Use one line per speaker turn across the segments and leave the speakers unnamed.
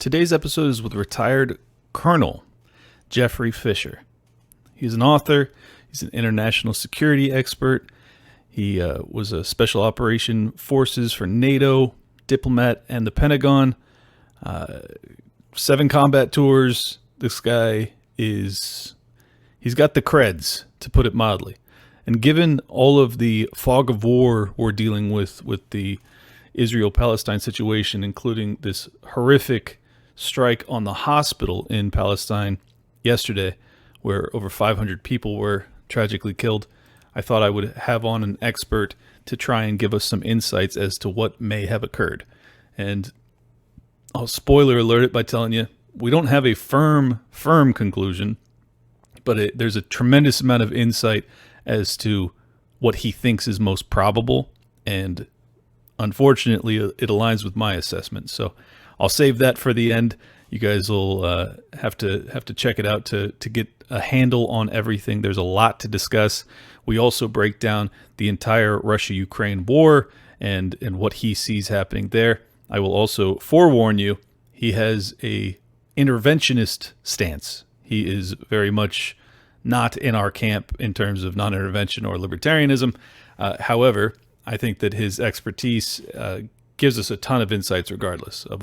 Today's episode is with retired Colonel Jeffrey Fisher. He's an author, he's an international security expert, he was a special operation forces for NATO, diplomat, and the Pentagon. 7 combat tours. This guy he's got the creds, to put it mildly. And given all of the fog of war we're dealing with the Israel-Palestine situation, including this horrific strike on the hospital in Palestine yesterday, where over 500 people were tragically killed, I thought I would have on an expert to try and give us some insights as to what may have occurred. And I'll spoiler alert it by telling you, we don't have a firm conclusion, but there's a tremendous amount of insight as to what he thinks is most probable, and unfortunately it aligns with my assessment. So I'll save that for the end. You guys will have to check it out to get a handle on everything. There's a lot to discuss. We also break down the entire Russia-Ukraine war and what he sees happening there. I will also forewarn you, he has a interventionist stance. He is very much not in our camp in terms of non-intervention or libertarianism. However, I think that his expertise gives us a ton of insights regardless of,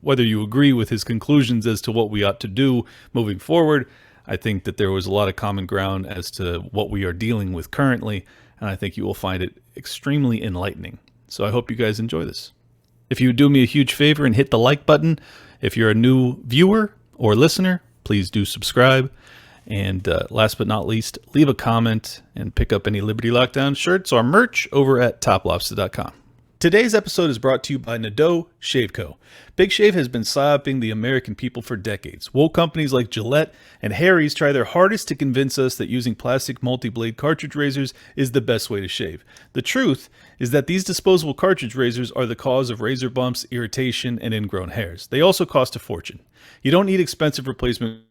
whether you agree with his conclusions as to what we ought to do moving forward. I think that there was a lot of common ground as to what we are dealing with currently, and I think you will find it extremely enlightening. So I hope you guys enjoy this. If you would do me a huge favor and hit the like button. If you're a new viewer or listener, please do subscribe. And last but not least, leave a comment and pick up any Liberty Lockdown shirts or merch over at toplobster.com. Today's episode is brought to you by Nadeau Shave Co. Big Shave has been psyoping the American people for decades. Woke companies like Gillette and Harry's try their hardest to convince us that using plastic multi-blade cartridge razors is the best way to shave. The truth is that these disposable cartridge razors are the cause of razor bumps, irritation, and ingrown hairs. They also cost a fortune. You don't need expensive replacement.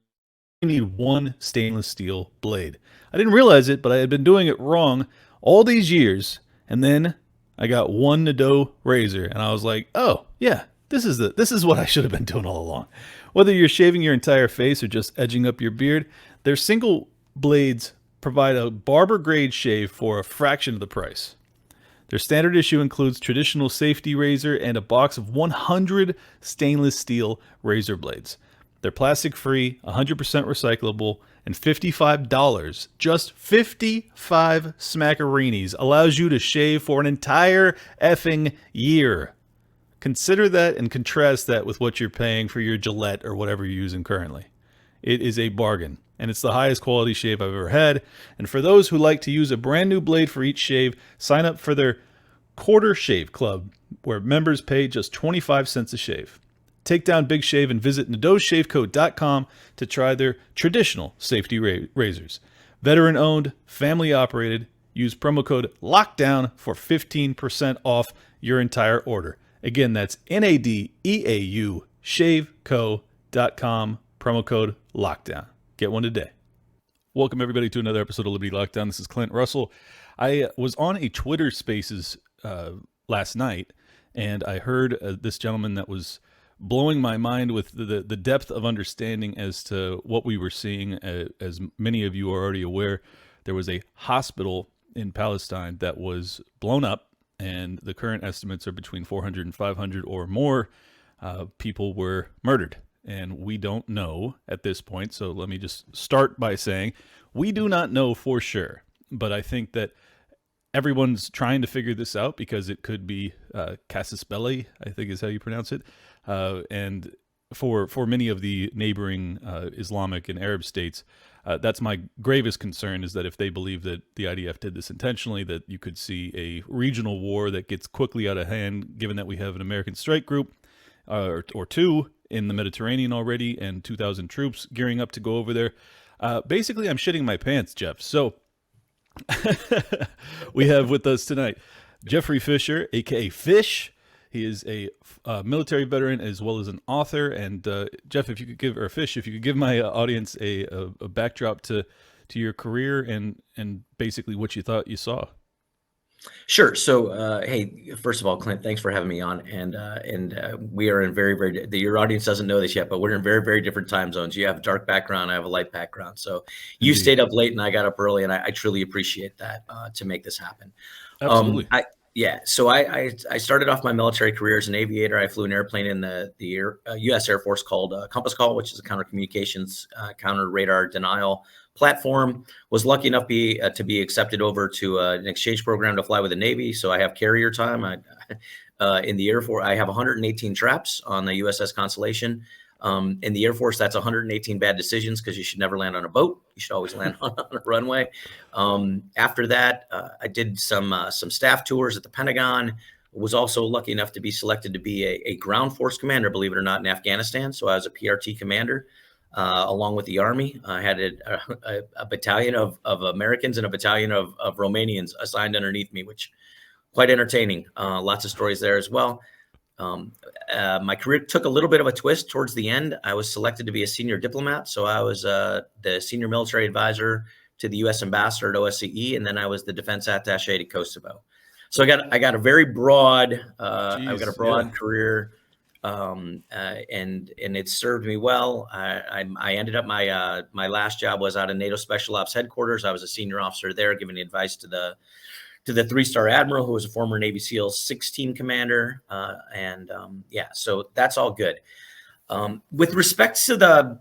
You need one stainless steel blade. I didn't realize it, but I had been doing it wrong all these years, and then I got one Nadeau razor, and I was like, oh, yeah, this is what I should have been doing all along. Whether you're shaving your entire face or just edging up your beard, their single blades provide a barber-grade shave for a fraction of the price. Their standard issue includes traditional safety razor and a box of 100 stainless steel razor blades. They're plastic-free, 100% recyclable, and $55, just 55 smackareenies, allows you to shave for an entire effing year. Consider that and contrast that with what you're paying for your Gillette or whatever you're using currently. It is a bargain, and it's the highest quality shave I've ever had. And for those who like to use a brand new blade for each shave, sign up for their Quarter Shave Club, where members pay just 25 cents a shave. Take down Big Shave and visit NadeauShaveCo.com to try their traditional safety razors. Veteran-owned, family-operated. Use promo code LOCKDOWN for 15% off your entire order. Again, that's NADEAU shaveco.com, promo code LOCKDOWN. Get one today. Welcome, everybody, to another episode of Liberty Lockdown. This is Clint Russell. I was on a Twitter Spaces last night, and I heard this gentleman that was blowing my mind with the depth of understanding as to what we were seeing. As many of you are already aware, there was a hospital in Palestine that was blown up, and the current estimates are between 400 and 500 or more people were murdered. And we don't know at this point, so let me just start by saying we do not know for sure. But I think that everyone's trying to figure this out because it could be casus belli, I think is how you pronounce it. And for many of the neighboring Islamic and Arab states, that's my gravest concern, is that if they believe that the IDF did this intentionally, that you could see a regional war that gets quickly out of hand, given that we have an American strike group or two in the Mediterranean already and 2,000 troops gearing up to go over there. Basically, I'm shitting my pants, Jeff. So we have with us tonight Jeffrey Fisher, aka Fish. He is a military veteran as well as an author. And Jeff, if you could give, or Fish, if you could give my audience a backdrop to your career and basically what you thought you saw.
Sure. So, hey, first of all, Clint, thanks for having me on. And we are in your audience doesn't know this yet, but we're in very, very different time zones. You have a dark background, I have a light background. So you
Indeed.
stayed up late and I got up early, and I truly appreciate that to make this happen.
Absolutely.
Yeah. So I started off my military career as an aviator. I flew an airplane in the U.S. Air Force called Compass Call, which is a counter communications, counter radar denial platform. Was lucky enough to be accepted over to an exchange program to fly with the Navy. So I have carrier time. In the Air Force, I have 118 traps on the USS Constellation. In the Air Force, that's 118 bad decisions, because you should never land on a boat. You should always land on a runway. After that, I did some staff tours at the Pentagon. Was also lucky enough to be selected to be a ground force commander, believe it or not, in Afghanistan. So I was a PRT commander, along with the Army. I had a battalion of Americans and a battalion of Romanians assigned underneath me, which quite entertaining. Lots of stories there as well. My career took a little bit of a twist towards the end. I was selected to be a senior diplomat. So I was the senior military advisor to the U.S. ambassador at OSCE, and then I was the defense attaché to Kosovo. So I got a very broad, I've got a broad career, and it served me well. I ended up my last job was out of NATO Special Ops headquarters. I was a senior officer there, giving advice to the 3-star admiral, who was a former Navy SEAL 6 team commander. Yeah, so that's all good. With respect to the,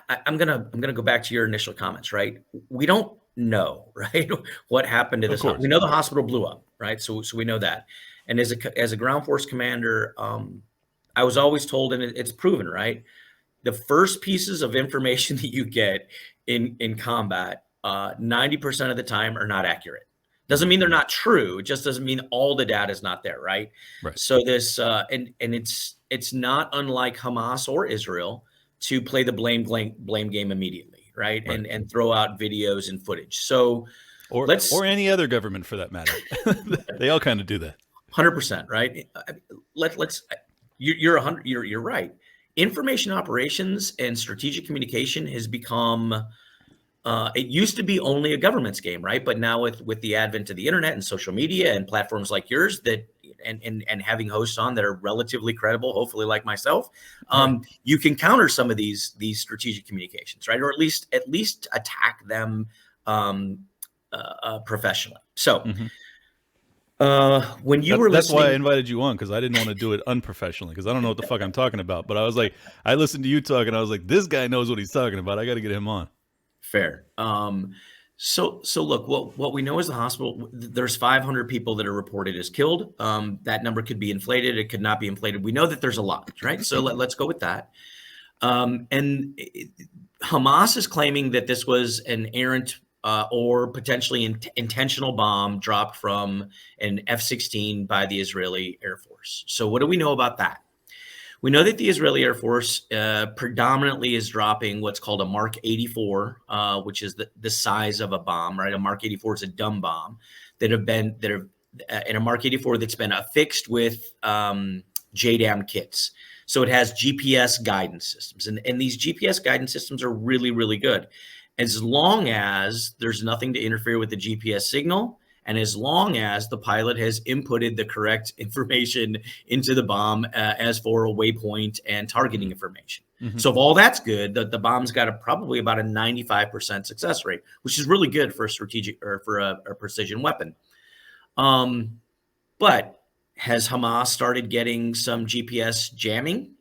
I'm gonna go back to your initial comments, right? We don't know, right, what happened to this. We know the hospital blew up, right? So we know that. And as a ground force commander, I was always told, and it's proven, right? The first pieces of information that you get in combat, 90% of the time, are not accurate. Doesn't mean they're not true. It just doesn't mean all the data is not there, right?
Right.
So this, and it's not unlike Hamas or Israel to play the blame game immediately, right? And throw out videos and footage. So
or any other government for that matter. They all kind of do that.
100%, right? You're right. Information operations and strategic communication has become, it used to be only a government's game, right? But now with the advent of the internet and social media and platforms like yours, that and having hosts on that are relatively credible, hopefully like myself, you can counter some of these strategic communications, right? Or at least attack them professionally. So when you were
that's
listening,
why I invited you on, because I didn't want to do it unprofessionally, because I don't know what the fuck I'm talking about. But I was like, I listened to you talk, and I was like, this guy knows what he's talking about. I got to get him on.
Fair. So look, what we know is the hospital, there's 500 people that are reported as killed. That number could be inflated. It could not be inflated. We know that there's a lot, right? So let's go with that. Hamas is claiming that this was an errant or potentially intentional bomb dropped from an F-16 by the Israeli Air Force. So what do we know about that? We know that the Israeli Air Force predominantly is dropping what's called a Mark 84, which is the size of a bomb, right? A Mark 84 is a dumb bomb in a Mark 84 that's been affixed with JDAM kits. So it has GPS guidance systems, and these GPS guidance systems are really, really good, as long as there's nothing to interfere with the GPS signal. And as long as the pilot has inputted the correct information into the bomb, as for a waypoint and targeting information. So if all that's good, the bomb's got probably about a 95% success rate, which is really good for a strategic or for a precision weapon. But has Hamas started getting some GPS jamming?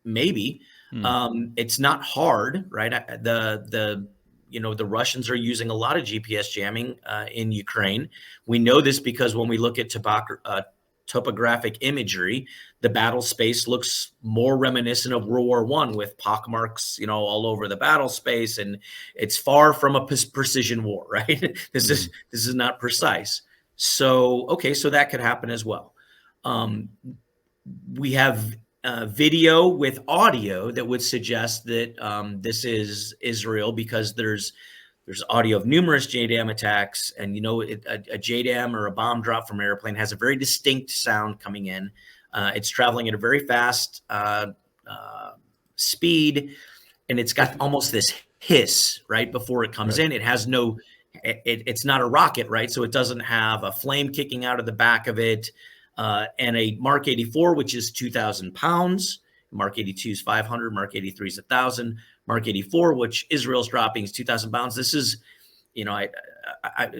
Maybe. It's not hard, right? The Russians are using a lot of GPS jamming in Ukraine. We know this because when we look at topographic imagery, the battle space looks more reminiscent of World War I, with pockmarks, all over the battle space, and it's far from a precision war, right? This is not precise. So so that could happen as well. We have video with audio that would suggest that this is Israel, because there's audio of numerous JDAM attacks, and a JDAM or a bomb drop from an airplane has a very distinct sound coming in. It's traveling at a very fast speed, and it's got almost this hiss right before it comes in. It has no it's not a rocket, right? So it doesn't have a flame kicking out of the back of it. And a Mark 84, which is 2,000 pounds. Mark 82 is 500. Mark 83 is 1,000. Mark 84, which Israel's dropping, is 2,000 pounds. This is, I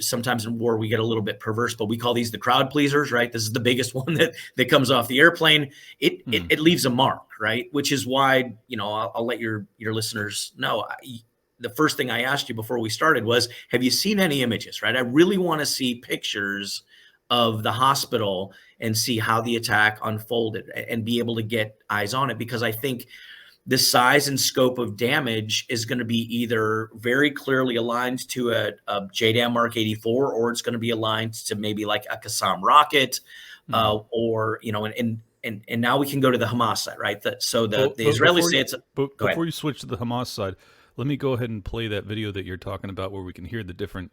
sometimes in war we get a little bit perverse, but we call these the crowd pleasers, right? This is the biggest one that comes off the airplane. It leaves a mark, right? Which is why, I'll let your listeners know. The first thing I asked you before we started was, have you seen any images, right? I really want to see pictures of the hospital and see how the attack unfolded and be able to get eyes on it, because I think the size and scope of damage is going to be either very clearly aligned to a JDAM Mark 84, or it's going to be aligned to maybe like a Qassam rocket, or, and now we can go to the Hamas side, right? So the Israelis say it's...
Before you switch to the Hamas side, let me go ahead and play that video that you're talking about where we can hear the different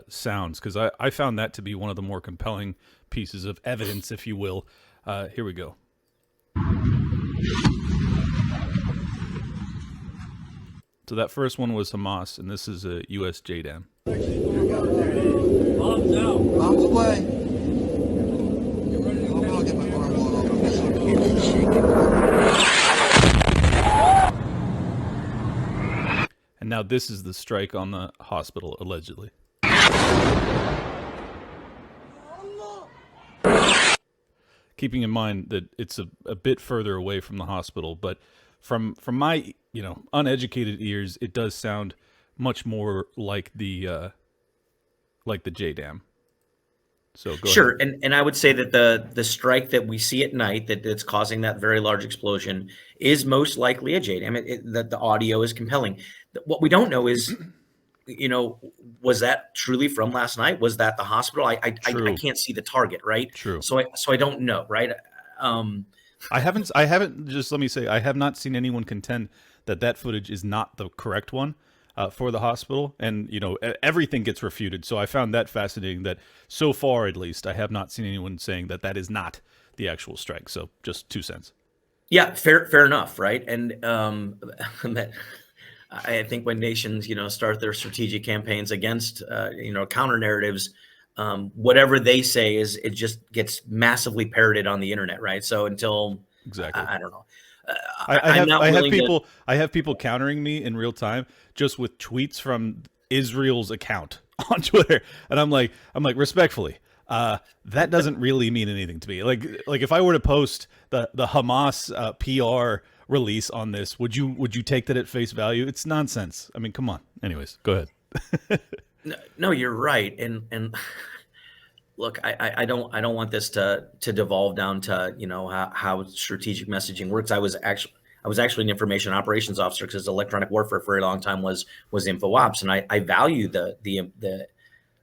sounds, because I found that to be one of the more compelling pieces of evidence, if you will. Here we go. So that first one was Hamas, and this is a U.S. JDAM.
Bombs out. Bombs away. Get ready to go. Get my
And now this is the strike on the hospital, allegedly. Keeping in mind that it's a bit further away from the hospital, but from my uneducated ears, it does sound much more like the JDAM. So go
sure,
ahead.
And I would say that the strike that we see at night that's causing that very large explosion is most likely a JDAM. That the audio is compelling. What we don't know is, was that truly from last night? Was that the hospital? I can't see the target, right?
True.
So I don't know, right?
I haven't. Just let me say, I have not seen anyone contend that footage is not the correct one for the hospital, and everything gets refuted. So I found that fascinating. That so far, at least, I have not seen anyone saying that is not the actual strike. So just 2 cents.
Yeah, fair enough, right? And I think when nations, start their strategic campaigns against, counter narratives, whatever they say it just gets massively parroted on the internet, right? So until
exactly,
I don't know.
I have people countering me in real time just with tweets from Israel's account on Twitter, and I'm like respectfully, that doesn't really mean anything to me. Like if I were to post the Hamas PR release on this, would you take that at face value? It's nonsense. I mean, come on. Anyways, go ahead.
No, you're right. And look, I don't want this to devolve down to how strategic messaging works. I was actually an information operations officer, because electronic warfare for a long time was InfoOps, and I value the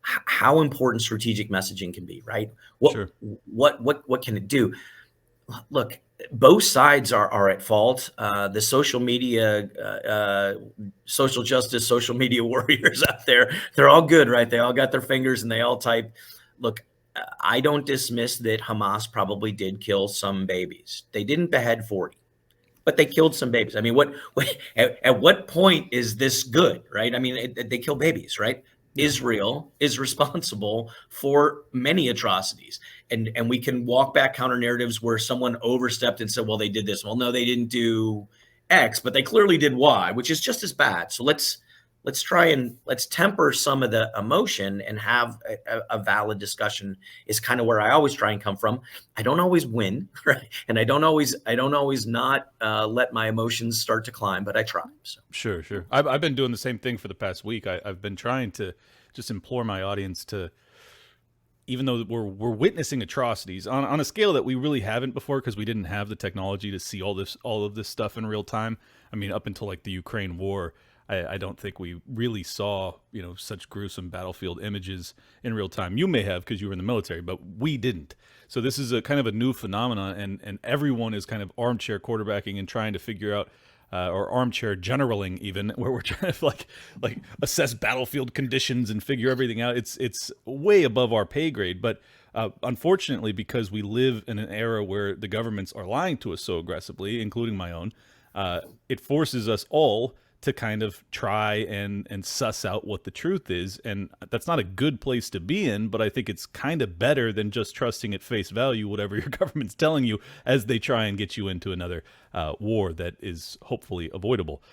how important strategic messaging can be, right? What can it do? Look, both sides are at fault. The social media, social justice, social media warriors out there, they're all good, right? They all got their fingers and they all type. Look, I don't dismiss that Hamas probably did kill some babies. They didn't behead 40, but they killed some babies. I mean, at what point is this good, right? I mean, they kill babies, right? Israel is responsible for many atrocities, and we can walk back counter narratives where someone overstepped and said, well, they did this. Well, no, they didn't do X, but they clearly did Y, which is just as bad. So let's try and let's temper some of the emotion and have a valid discussion, is kind of where I always try and come from. I don't always win, right? And I don't always not let my emotions start to climb, but I try. So.
Sure. I've been doing the same thing for the past week. I've been trying to just implore my audience to, even though we're witnessing atrocities on a scale that we really haven't before, because we didn't have the technology to see all of this stuff in real time. I mean, up until like the Ukraine war, I don't think we really saw, such gruesome battlefield images in real time. You may have, because you were in the military, but we didn't. So this is a kind of a new phenomenon, and everyone is kind of armchair quarterbacking and trying to figure out, or armchair generaling even, where we're trying to like assess battlefield conditions and figure everything out. It's way above our pay grade, but unfortunately, because we live in an era where the governments are lying to us so aggressively, including my own, it forces us all to kind of try and suss out what the truth is. And that's not a good place to be in, but I think it's kind of better than just trusting at face value whatever your government's telling you as they try and get you into another war that is hopefully avoidable.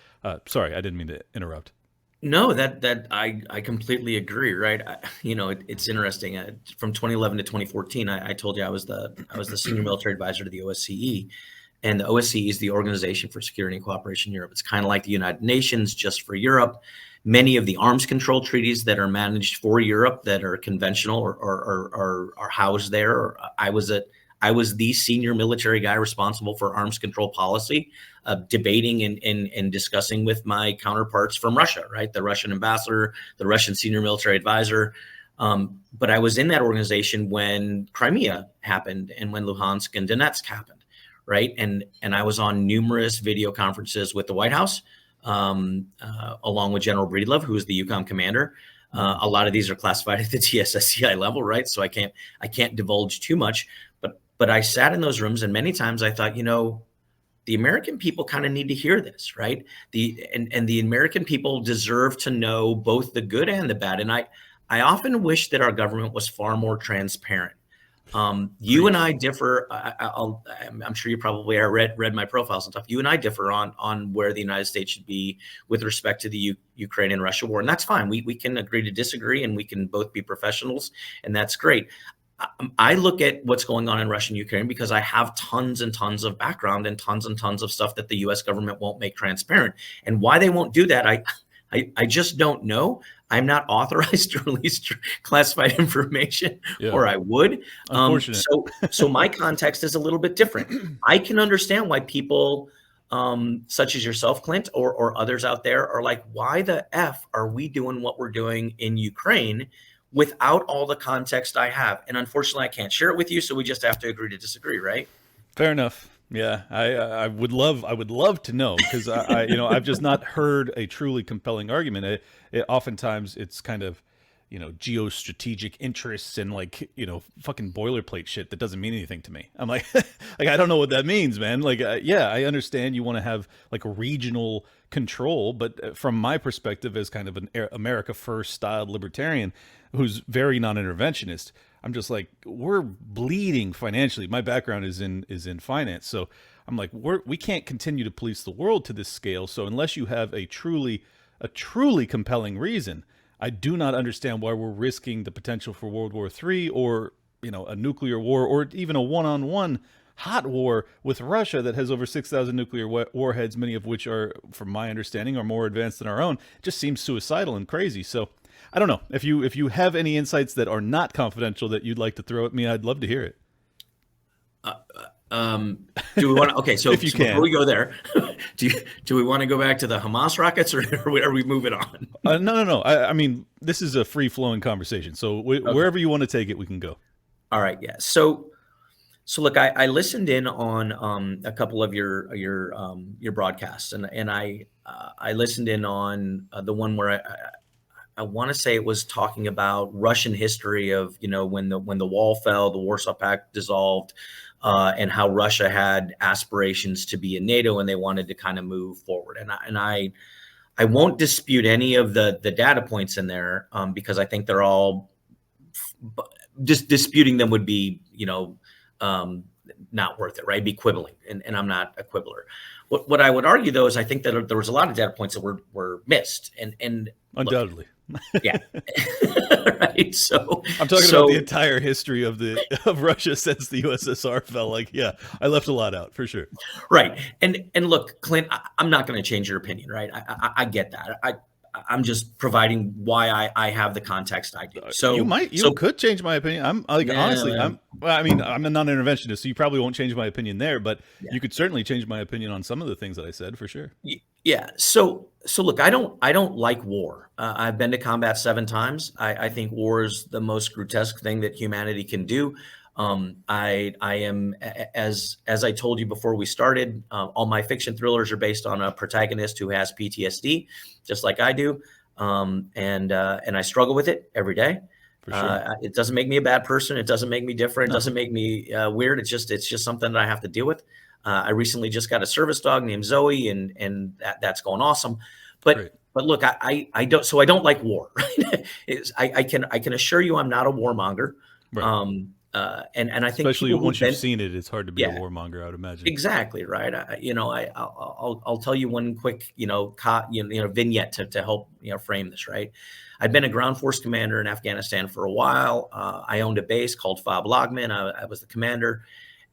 Sorry, I didn't mean to interrupt.
No, that I completely agree. Right. It's interesting. From 2011 to 2014, I told you I was the senior military advisor to the OSCE, and the OSCE is the Organization for Security and Cooperation in Europe. It's kind of like the United Nations, just for Europe. Many of the arms control treaties that are managed for Europe that are conventional are housed there. I was the senior military guy responsible for arms control policy, debating and discussing with my counterparts from Russia, right? The Russian ambassador, the Russian senior military advisor. But I was in that organization when Crimea happened and when Luhansk and Donetsk happened, right? And I was on numerous video conferences with the White House, along with General Breedlove, who is the EUCOM commander. A lot of these are classified at the TSSCI level, right? So I can't divulge too much. But I sat in those rooms, and many times I thought, the American people kind of need to hear this, right? And the American people deserve to know both the good and the bad. And I often wish that our government was far more transparent. You and I differ. I'm sure you probably read my profiles and stuff. You and I differ on where the United States should be with respect to the Ukraine and Russia war, and that's fine. We can agree to disagree, and we can both be professionals, and that's great. I look at what's going on in Russia and Ukraine because I have tons and tons of background and tons of stuff that the U.S. government won't make transparent. And why they won't do that, I just don't know. I'm not authorized to release classified information, or I would. So my context is a little bit different. I can understand why people such as yourself, Clint, or others out there are like, why the F are we doing what we're doing in Ukraine without all the context I have? And unfortunately, I can't share it with you. So we just have to agree to disagree, right?
Fair enough. Yeah, I would love to know, because I've just not heard a truly compelling argument. Oftentimes it's kind of, geostrategic interests and fucking boilerplate shit that doesn't mean anything to me. I'm like, I don't know what that means, man. I understand you want to have a regional control, but from my perspective as kind of an America First styled libertarian who's very non-interventionist, I'm just like, we're bleeding financially. My background is in finance, so I'm like, we can't continue to police the world to this scale. So unless you have a truly compelling reason, I do not understand why we're risking the potential for World War III or a nuclear war, or even a one-on-one hot war with Russia that has over 6,000 nuclear warheads, many of which are, from my understanding, are more advanced than our own. It just seems suicidal and crazy. So I don't know. If you have any insights that are not confidential that you'd like to throw at me, I'd love to hear it.
Do we want to? Okay, so before we go there, do we want to go back to the Hamas rockets, or are we moving on?
No. I mean, this is a free flowing conversation. So wherever you want to take it, we can go. All
right. Yeah. So look, I listened in on a couple of your broadcasts, and I listened in on the one where I want to say it was talking about Russian history of when the wall fell, the Warsaw Pact dissolved, and how Russia had aspirations to be in NATO and they wanted to kind of move forward. And I won't dispute any of the data points in there, because I think they're all just disputing them would be not worth it, right? Be quibbling, and I'm not a quibbler. What I would argue though is I think that there was a lot of data points that were missed, and
undoubtedly.
Yeah. Right. So
I'm talking about the entire history of Russia since the USSR fell. I left a lot out for sure.
Right. And look, Clint, I'm not going to change your opinion, right? I get that. I'm just providing why I have the context I do. So
you could change my opinion. Honestly, I'm a non-interventionist, so you probably won't change my opinion there, but you could certainly change my opinion on some of the things that I said for sure.
Yeah. So look, I don't like war. I've been to combat 7 times. I think war is the most grotesque thing that humanity can do. I am, as I told you before we started, all my fiction thrillers are based on a protagonist who has PTSD, just like I do. And I struggle with it every day. For sure. It doesn't make me a bad person. It doesn't make me different. It doesn't make me weird. It's just something that I have to deal with. I recently just got a service dog named Zoe, and that's going awesome. But
Right.
but look, I don't, so I don't like war. Right? I can assure you I'm not a warmonger.
Right.
And I think
Especially
people who've
once you've
been,
seen it, it's hard to be a
yeah,
warmonger, I would imagine.
exactly right. I'll tell you one quick vignette to help frame this. Right, I've been a ground force commander in Afghanistan for a while. I owned a base called Fob Logman. I was the commander,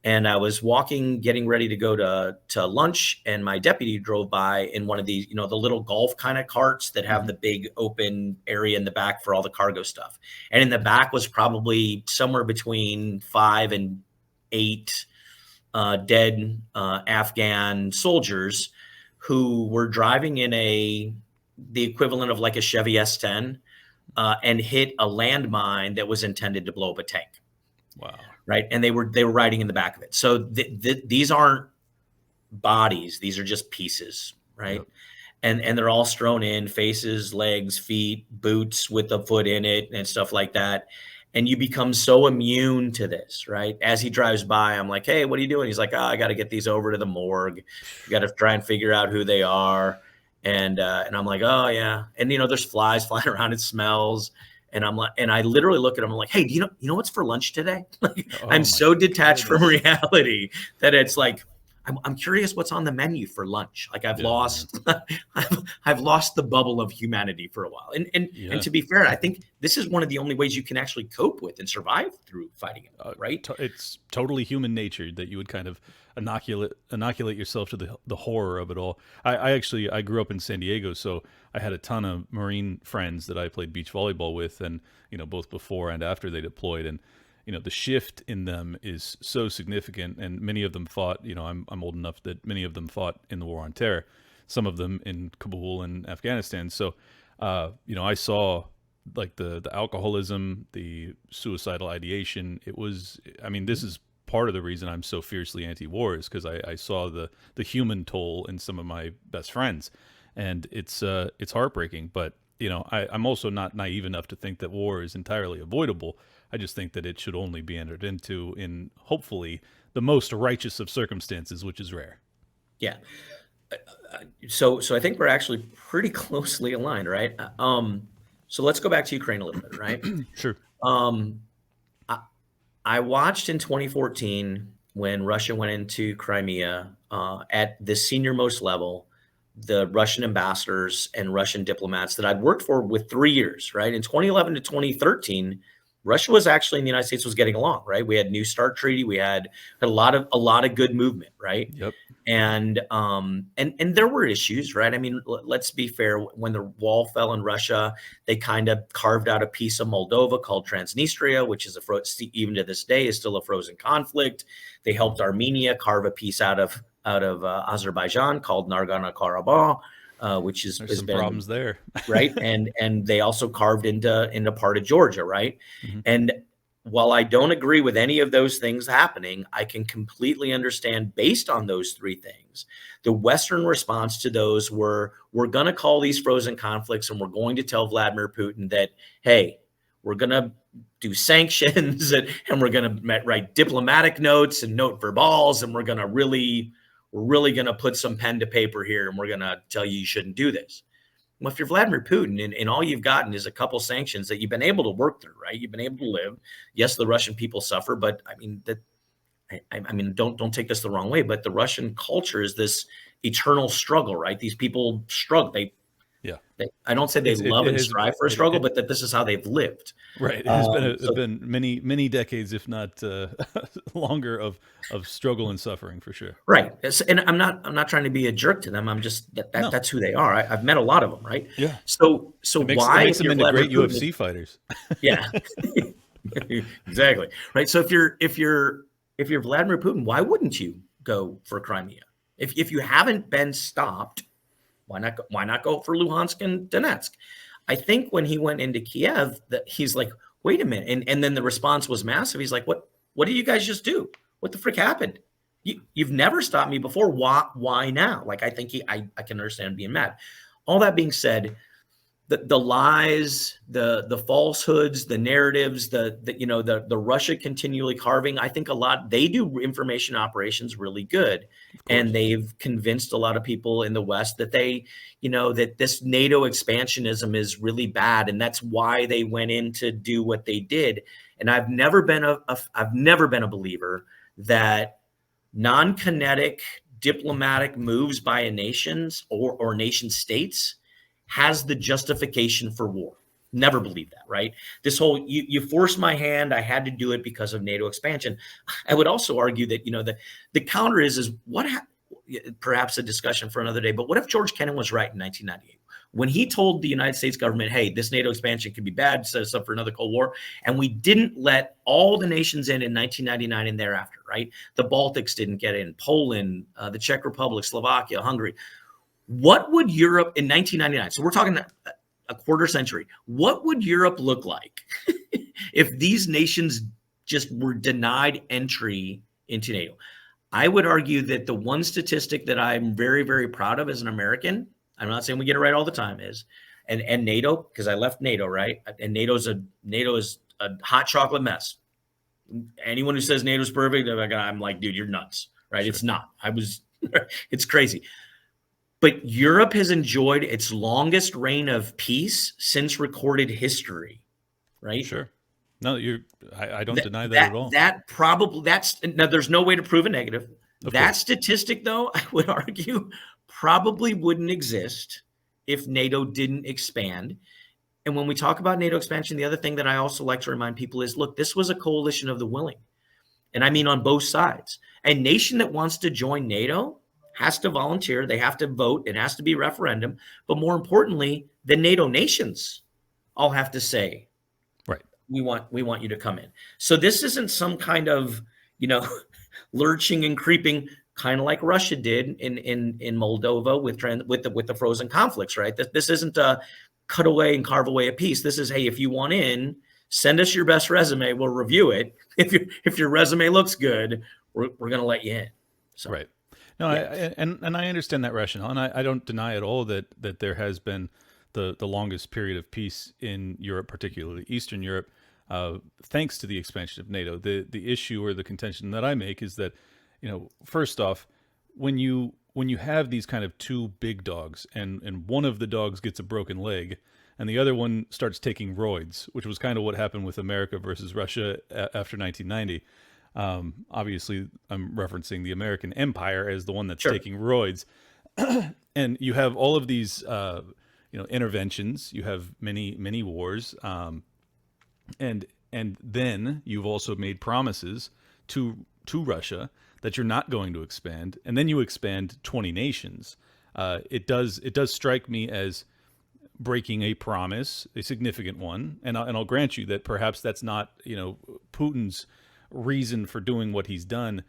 and I was walking, getting ready to go to lunch, and my deputy drove by in one of these, the little golf kind of carts that have
Mhm.
the big open area in the back for all the cargo stuff. And in the back was probably somewhere between 5 and 8 dead Afghan soldiers who were driving in the equivalent of like a Chevy S10 and hit a landmine that was intended to blow up a tank.
Wow.
Right, and they were riding in the back of it. So these aren't bodies; these are just pieces, right?
Yep.
And they're all strewn in, faces, legs, feet, boots with a foot in it, and stuff like that. And you become so immune to this, right? As he drives by, I'm like, "Hey, what are you doing?" He's like, "Oh, I got to get these over to the morgue. You got to try and figure out who they are." And I'm like, "Oh yeah." And there's flies flying around. It smells. And I'm like, and I literally look at him. I'm like, "Hey, do you know what's for lunch today?" Like,
Oh
I'm
my
so detached from
goodness.
reality that it's like, I'm curious what's on the menu for lunch. Like I've
Yeah,
lost, I've lost the bubble of humanity for a while. And
Yeah.
to be fair, I think this is one of the only ways you can actually cope with and survive through fighting it, right?
It's totally human nature that you would kind of inoculate yourself to the horror of it all. I grew up in San Diego, so I had a ton of Marine friends that I played beach volleyball with, and both before and after they deployed, and the shift in them is so significant, and many of them fought. I'm old enough that many of them fought in the War on Terror, some of them in Kabul and Afghanistan. So, I saw like the alcoholism, the suicidal ideation. It was, I mean, this is part of the reason I'm so fiercely anti-war is because I saw the human toll in some of my best friends, and it's heartbreaking. But I'm also not naive enough to think that war is entirely avoidable. I just think that it should only be entered into in hopefully the most righteous of circumstances, which is rare.
Yeah. So I think we're actually pretty closely aligned, right? So let's go back to Ukraine a little bit, right?
Sure.
Um, I watched in 2014 when Russia went into Crimea at the senior most level, the Russian ambassadors and Russian diplomats that I'd worked for with 3 years, right? In 2011 to 2013, Russia was actually in the United States was getting along, right? We had New START treaty, we had a lot of good movement, right?
Yep.
And there were issues, right? I mean, let's be fair. When the wall fell in Russia, they kind of carved out a piece of Moldova called Transnistria, which is even to this day is still a frozen conflict. They helped Armenia carve a piece out of Azerbaijan called Nagorno-Karabakh, which
There's
has
some
been
problems there.
right, and they also carved into part of Georgia, right?
Mhm.
And while I don't agree with any of those things happening, I can completely understand based on those three things. The Western response to those were, we're going to call these frozen conflicts and we're going to tell Vladimir Putin that, hey, we're going to do sanctions and we're going to write diplomatic notes and note verbals and we're really going to put some pen to paper here and we're going to tell you shouldn't do this. Well, if you're Vladimir Putin and all you've gotten is a couple sanctions that you've been able to work through, right? You've been able to live. Yes, the Russian people suffer, but I mean don't take this the wrong way, but the Russian culture is this eternal struggle, right? These people struggle. I don't say they love and strive for a struggle, but that this is how they've lived.
Right. It has been many decades, if not longer, of struggle and suffering for sure.
Right. And I'm not trying to be a jerk to them. I'm just that's who they are. I've met a lot of them, right?
Yeah.
So
It
why
makes them into great
Putin,
UFC fighters.
yeah. Exactly. Right. So if you're Vladimir Putin, why wouldn't you go for Crimea? If you haven't been stopped, why not go for Luhansk and Donetsk? I think when he went into Kiev, that he's like, wait a minute. And then the response was massive. He's like, what did you guys just do? What the frick happened? You've never stopped me before. Why now? Like, I think I can understand being mad. All that being said, the lies, the falsehoods, the narratives, the Russia continually carving. I think they do information operations really good, and they've convinced a lot of people in the West that that this NATO expansionism is really bad, and that's why they went in to do what they did. And I've never been a believer that non-kinetic diplomatic moves by a nations or nation states has the justification for war. Never believe that, right? This whole, you forced my hand, I had to do it because of NATO expansion. I would also argue that, the counter is perhaps a discussion for another day, but what if George Kennan was right in 1998? When he told the United States government, hey, this NATO expansion could be bad, set us up for another Cold War, and we didn't let all the nations in 1999 and thereafter, right? The Baltics didn't get in, Poland, the Czech Republic, Slovakia, Hungary. What would Europe in 1999, so we're talking a quarter century, what would Europe look like if these nations just were denied entry into NATO? I would argue that the one statistic that I'm very, very proud of as an American, I'm not saying we get it right all the time, is, and NATO, because I left NATO, right? And NATO is a hot chocolate mess. Anyone who says NATO's perfect, I'm like, dude, you're nuts, right? Sure. It's not. It's crazy. But Europe has enjoyed its longest reign of peace since recorded history, right?
Sure. No, I don't deny that at all.
Now there's no way to prove a negative. That statistic, though, I would argue probably wouldn't exist if NATO didn't expand. And when we talk about NATO expansion, the other thing that I also like to remind people is, look, this was a coalition of the willing. And I mean on both sides. A nation that wants to join NATO has to volunteer. They have to vote. It has to be referendum. But more importantly, the NATO nations all have to say,
right,
we want you to come in. So this isn't some kind of, lurching and creeping, kind of like Russia did in Moldova with the frozen conflicts, right? This isn't a cut away and carve away a peace. This is, hey, if you want in, send us your best resume. We'll review it. If your resume looks good, we're going to let you in. So.
Right. No, yeah. I understand that rationale, and I don't deny at all that there has been the longest period of peace in Europe, particularly Eastern Europe, thanks to the expansion of NATO. The issue or the contention that I make is that, first off, when you have these kind of two big dogs, and one of the dogs gets a broken leg, and the other one starts taking roids, which was kind of what happened with America versus Russia after 1990. Obviously, I'm referencing the American Empire as the one that's taking roids, and you have all of these, interventions. You have many wars, and then you've also made promises to Russia that you're not going to expand, and then you expand 20 nations. It does strike me as breaking a promise, a significant one, and I'll grant you that perhaps that's not Putin's reason for doing what he's done,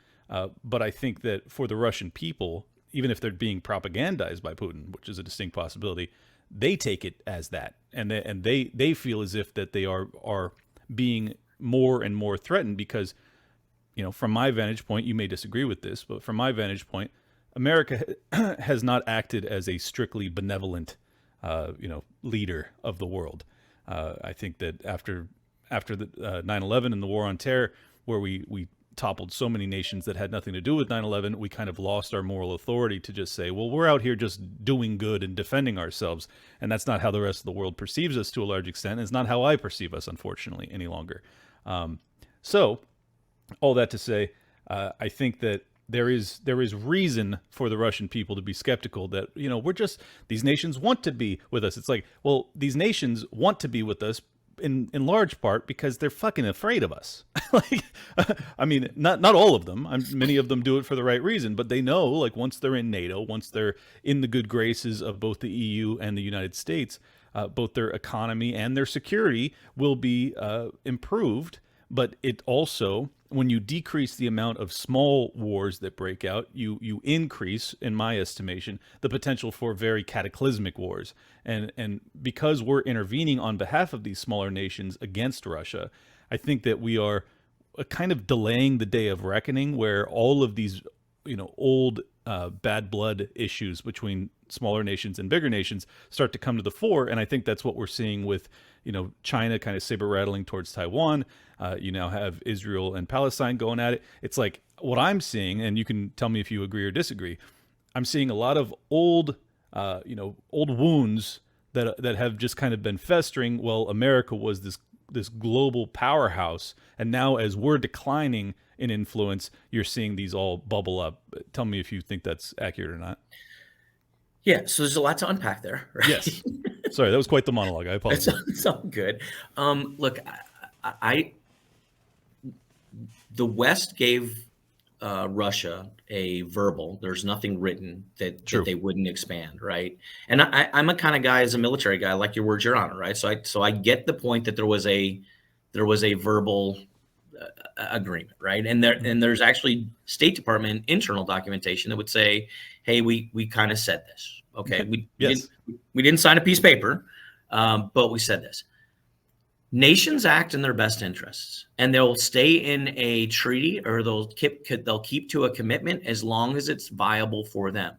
but I think that for the Russian people, even if they're being propagandized by Putin, which is a distinct possibility, they take it as that, and they feel as if that they are being more and more threatened because, from my vantage point, you may disagree with this, but from my vantage point, America has not acted as a strictly benevolent, leader of the world. I think that after the 9/11 and the War on Terror, where we toppled so many nations that had nothing to do with 9/11, we kind of lost our moral authority to just say, well, we're out here just doing good and defending ourselves. And that's not how the rest of the world perceives us to a large extent. It's not how I perceive us, unfortunately, any longer. So all that to say, I think that there is reason for the Russian people to be skeptical that, these nations want to be with us. It's like, well, these nations want to be with us in large part because they're fucking afraid of us. I mean, not all of them. Many of them do it for the right reason, but they know, once they're in NATO, once they're in the good graces of both the EU and the United States, both their economy and their security will be improved. But it also, when you decrease the amount of small wars that break out, you increase, in my estimation, the potential for very cataclysmic wars. And because we're intervening on behalf of these smaller nations against Russia, I think that we are kind of delaying the day of reckoning where all of these old bad blood issues between smaller nations and bigger nations start to come to the fore. And I think that's what we're seeing with, China kind of saber rattling towards Taiwan. You now have Israel and Palestine going at it. It's like what I'm seeing, and you can tell me if you agree or disagree. I'm seeing a lot of old wounds that have just kind of been festering. Well, America was this global powerhouse, and now as we're declining in influence, you're seeing these all bubble up. Tell me if you think that's accurate or not.
Yeah, so there's a lot to unpack there, right?
Yes. Sorry, that was quite the monologue. I apologize.
It's all good. Look, the West gave Russia a verbal. There's nothing written that they wouldn't expand, right? And I'm a kind of guy, as a military guy, I like your words, Your Honor, right? So I get the point that there was a verbal agreement, right? And there's actually State Department internal documentation that would say, hey, we kind of said this. Okay, we didn't sign a piece of paper, but we said this. Nations act in their best interests, and they'll stay in a treaty, or they'll keep to a commitment as long as it's viable for them.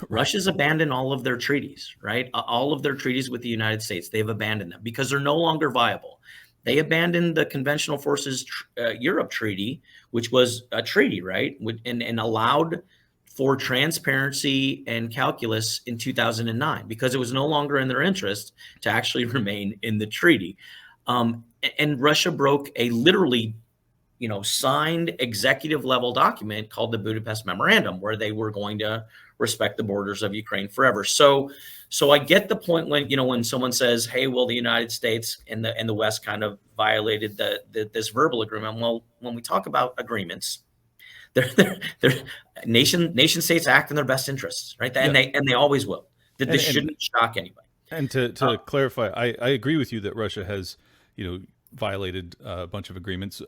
Russia's abandoned all of their treaties, right? All of their treaties with the United States, they've abandoned them because they're no longer viable. They abandoned the Conventional Forces Europe Treaty, which was a treaty, right? And allowed for transparency and calculus in 2009 because it was no longer in their interest to actually remain in the treaty. And Russia broke a literally, signed executive level document called the Budapest Memorandum, where they were going to respect the borders of Ukraine forever. So I get the point when someone says, "Hey, well, the United States and the West kind of violated this verbal agreement." Well, when we talk about agreements, they're nation states act in their best interests, right? And they always will. That this shouldn't shock anybody.
And to clarify, I agree with you that Russia has, violated a bunch of agreements.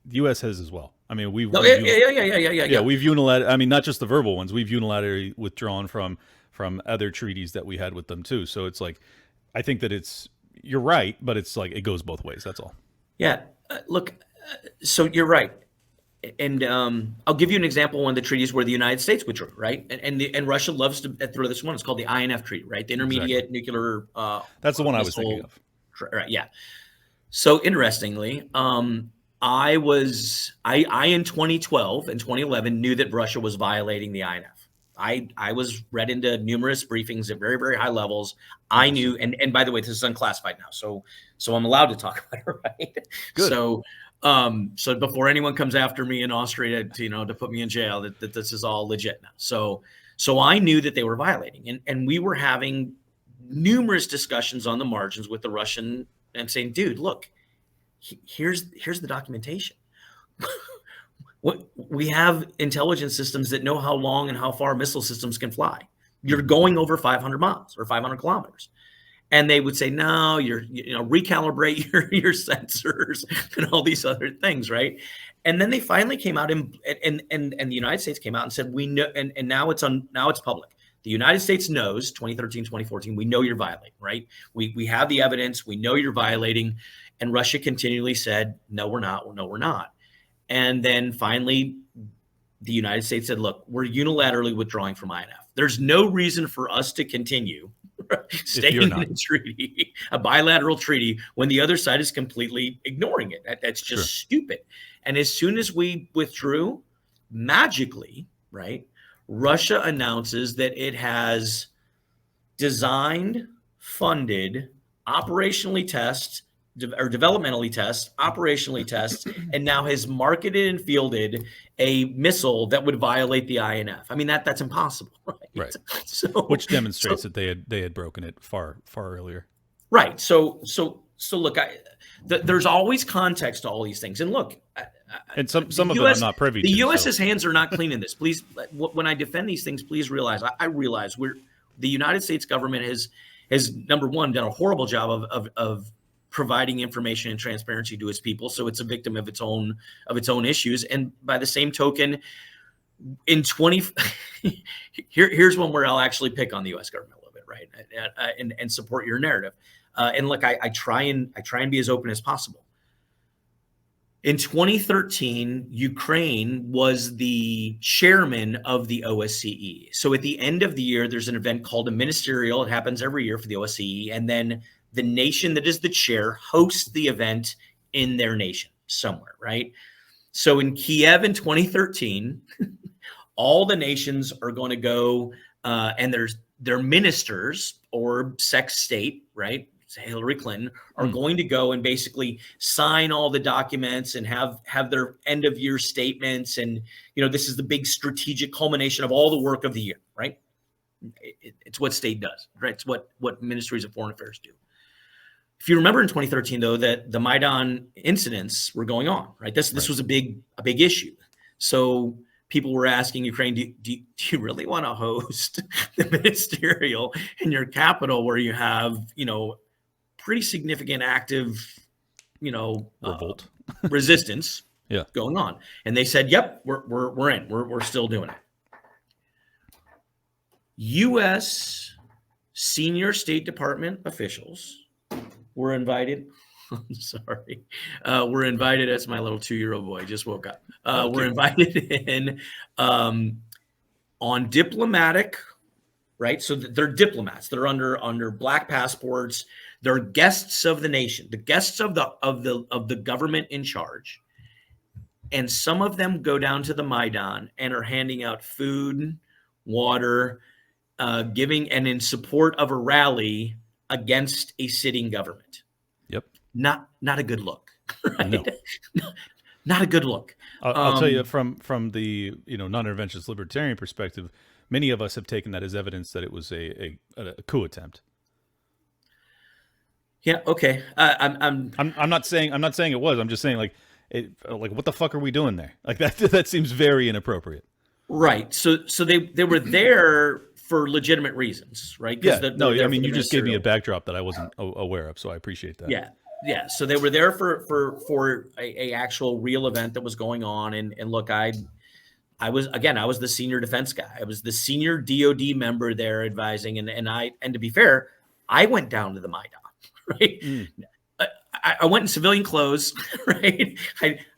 The U.S. has as well. I mean, we've we've unilaterally. I mean, not just the verbal ones. We've unilaterally withdrawn from other treaties that we had with them too. So it's like, I think that you're right, but it's like it goes both ways. That's all.
Yeah. Look, so you're right. And I'll give you an example. One of the treaties where the United States withdrew, right? And Russia loves to throw this one. It's called the INF Treaty, right? The Intermediate Nuclear.
That's the one I was thinking of.
Right. Yeah. So interestingly, I in 2012 and 2011 knew that Russia was violating the INF. I was read into numerous briefings at very, very high levels. I knew, and by the way, this is unclassified now, so I'm allowed to talk about it, right?
Good.
So before anyone comes after me in Austria to put me in jail, that this is all legit now. So I knew that they were violating, and we were having numerous discussions on the margins with the Russian and saying, dude, look, here's the documentation. We have intelligence systems that know how long and how far missile systems can fly. You're going over 500 miles or 500 kilometers. And they would say, no, recalibrate your sensors and all these other things, right? And then they finally came out and the United States came out and said, we know, and now it's public. The United States knows 2013, 2014, we know you're violating, right? We have the evidence, we know you're violating. And Russia continually said, no, we're not. No, we're not. And then finally, the United States said, look, we're unilaterally withdrawing from INF. There's no reason for us to continue staying in a treaty, a bilateral treaty, when the other side is completely ignoring it. That's just stupid. And as soon as we withdrew, magically, right, Russia announces that it has designed, funded, operationally developmentally test, and now has marketed and fielded a missile that would violate the INF. I mean, that's impossible, right? So,
which demonstrates that they had broken it far earlier.
Right. So look, there's always context to all these things, and look,
and some of it I'm not privy to.
The U.S.'s hands are not clean in this. Please, when I defend these things, please realize I realize the United States government has number one done a horrible job of providing information and transparency to its people, so it's a victim of its own issues. And by the same token, here's one where I'll actually pick on the U.S. government a little bit, right, and support your narrative. And look, I try and be as open as possible. In 2013, Ukraine was the chairman of the OSCE. So at the end of the year, there's an event called a ministerial. It happens every year for the OSCE. And then the nation that is the chair hosts the event in their nation somewhere, right? So in Kiev in 2013, all the nations are going to go and their ministers or sex state, right? Hillary Clinton are going to go and basically sign all the documents and have their end of year statements. And, this is the big strategic culmination of all the work of the year, right? It's what state does, right? It's what ministries of foreign affairs do. If you remember in 2013, though, that the Maidan incidents were going on, right? This was a big issue. So people were asking Ukraine, do you really want to host the ministerial in your capital where you have, pretty significant active,
revolt,
resistance
yeah,
going on? And they said, yep, we're in, we're still doing it. U.S. senior State Department officials were invited. I'm sorry. We're invited. That's my little 2-year-old boy. Just woke up. We're invited in on diplomatic, right? So they're diplomats. They're under black passports. They're guests of the nation, the guests of the government in charge. And some of them go down to the Maidan and are handing out food, water, giving and in support of a rally against a sitting government.
Yep.
Not a good look. Right?
No.
Not a good look.
I'll tell you from the non-interventionist libertarian perspective, many of us have taken that as evidence that it was a coup attempt.
Yeah. Okay.
I'm not saying it was. I'm just saying like what the fuck are we doing there? Like that seems very inappropriate.
Right. So they were there for legitimate reasons, right?
Yeah. I mean, you just gave me a backdrop that I wasn't aware of, so I appreciate that.
Yeah. Yeah. So they were there for a actual real event that was going on. And look, I was the senior defense guy. I was the senior DOD member there advising. And to be fair, I went down to the Maidan, right? I went in civilian clothes, right?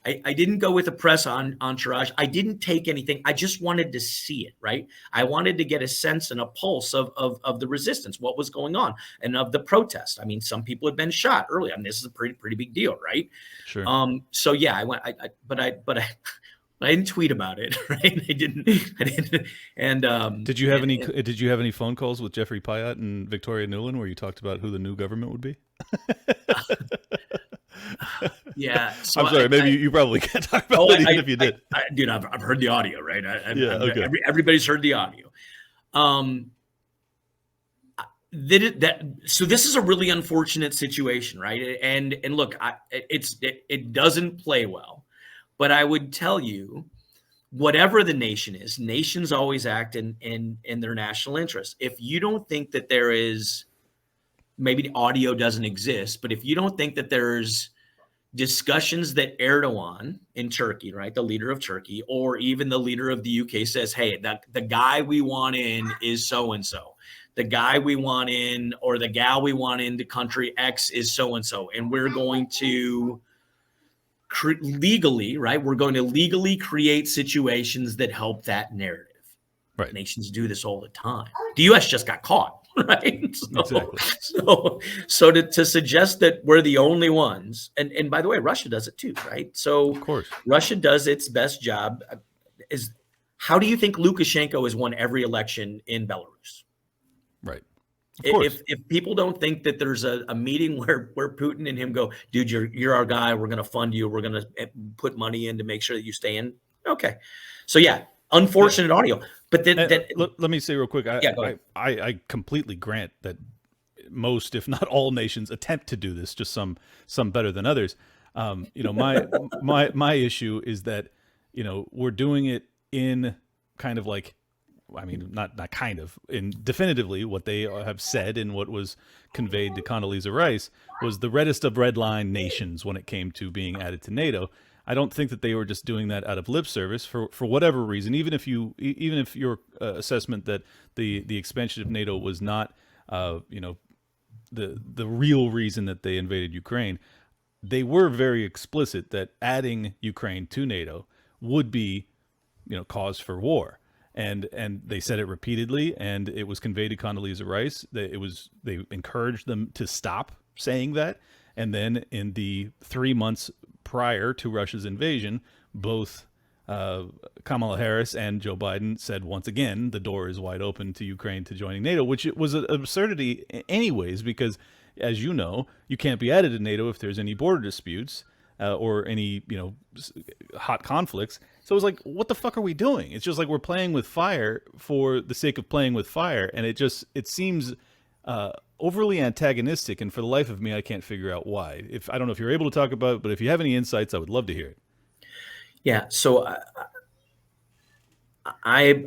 I didn't go with a press entourage. I didn't take anything. I just wanted to see it, right? I wanted to get a sense and a pulse of the resistance, what was going on, and of the protest. I mean, some people had been shot early. I mean, this is a pretty big deal, right?
Sure.
So yeah, I went. But I didn't tweet about it, right? I didn't. And
did you have any phone calls with Jeffrey Pyatt and Victoria Nuland where you talked about who the new government would be?
Yeah. So
I'm sorry. Maybe you probably can't talk about it even if you did.
Dude, I've heard the audio, right?
Okay.
Everybody's heard the audio. So this is a really unfortunate situation, right? And look, it doesn't play well, but I would tell you, whatever the nation is, nations always act in their national interest. If you don't think that there is, maybe the audio doesn't exist, but if you don't think that there's discussions that Erdogan in Turkey, right, the leader of Turkey, or even the leader of the UK says, hey, the guy we want in is so-and-so. The guy we want in, or the gal we want into country X is so-and-so. And we're going to legally, right, we're going to legally create situations that help that narrative.
Right.
Nations do this all the time. The U.S. just got caught, right?
Exactly.
So to suggest that we're the only ones, and by the way, Russia does it too, right? So
Of course.
Russia does its best job. Is how do you think Lukashenko has won every election in Belarus?
Right. Of course.
If people don't think that there's a meeting where Putin and him go, dude, you're our guy. We're going to fund you. We're going to put money in to make sure that you stay in. Okay. So yeah, unfortunate audio. But
let me say real quick. I completely grant that most, if not all, nations attempt to do this. Just some better than others. My issue is that we're doing it in kind of like, I mean, not kind of, in definitively what they have said and what was conveyed to Condoleezza Rice was the reddest of red line nations when it came to being added to NATO. I don't think that they were just doing that out of lip service for whatever reason. Even if your assessment that the expansion of NATO was not the real reason that they invaded Ukraine, they were very explicit that adding Ukraine to NATO would be, cause for war. And they said it repeatedly, and it was conveyed to Condoleezza Rice that they encouraged them to stop saying that. And then in the 3 months prior to Russia's invasion, both Kamala Harris and Joe Biden said once again the door is wide open to Ukraine to joining NATO, which it was an absurdity anyways, because as you know, you can't be added to NATO if there's any border disputes or any hot conflicts. So it was like, what the fuck are we doing? It's just like we're playing with fire for the sake of playing with fire, and it seems overly antagonistic, and for the life of me, I can't figure out why. I don't know if you're able to talk about it, but if you have any insights, I would love to hear it.
Yeah. So I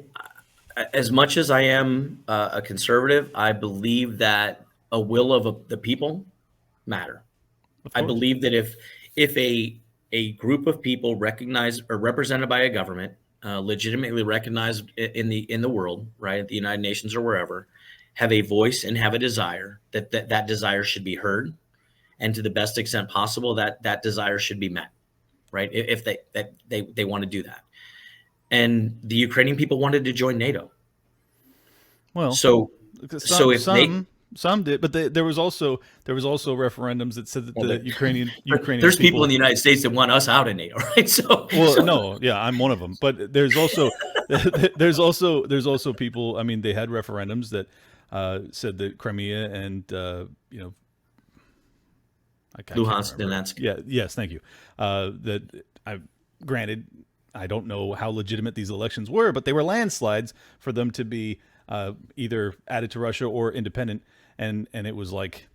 as much as I am a conservative, I believe that a will of the people matter. I believe that if a group of people recognized or represented by a government, legitimately recognized in the world, right, at the United Nations or wherever, have a voice and have a desire, that desire should be heard, and to the best extent possible, that desire should be met, right? If they want to do that, and the Ukrainian people wanted to join NATO.
Well,
so if
some did, but there was also referendums that said that the Ukrainian
there's people in the United States that want us out of NATO, right?
No, yeah, I'm one of them. But there's also people. I mean, they had referendums that said that Crimea and Luhansk,
Donetsk.
Yeah, yes, thank you. Granted, I don't know how legitimate these elections were, but they were landslides for them to be either added to Russia or independent, and it was like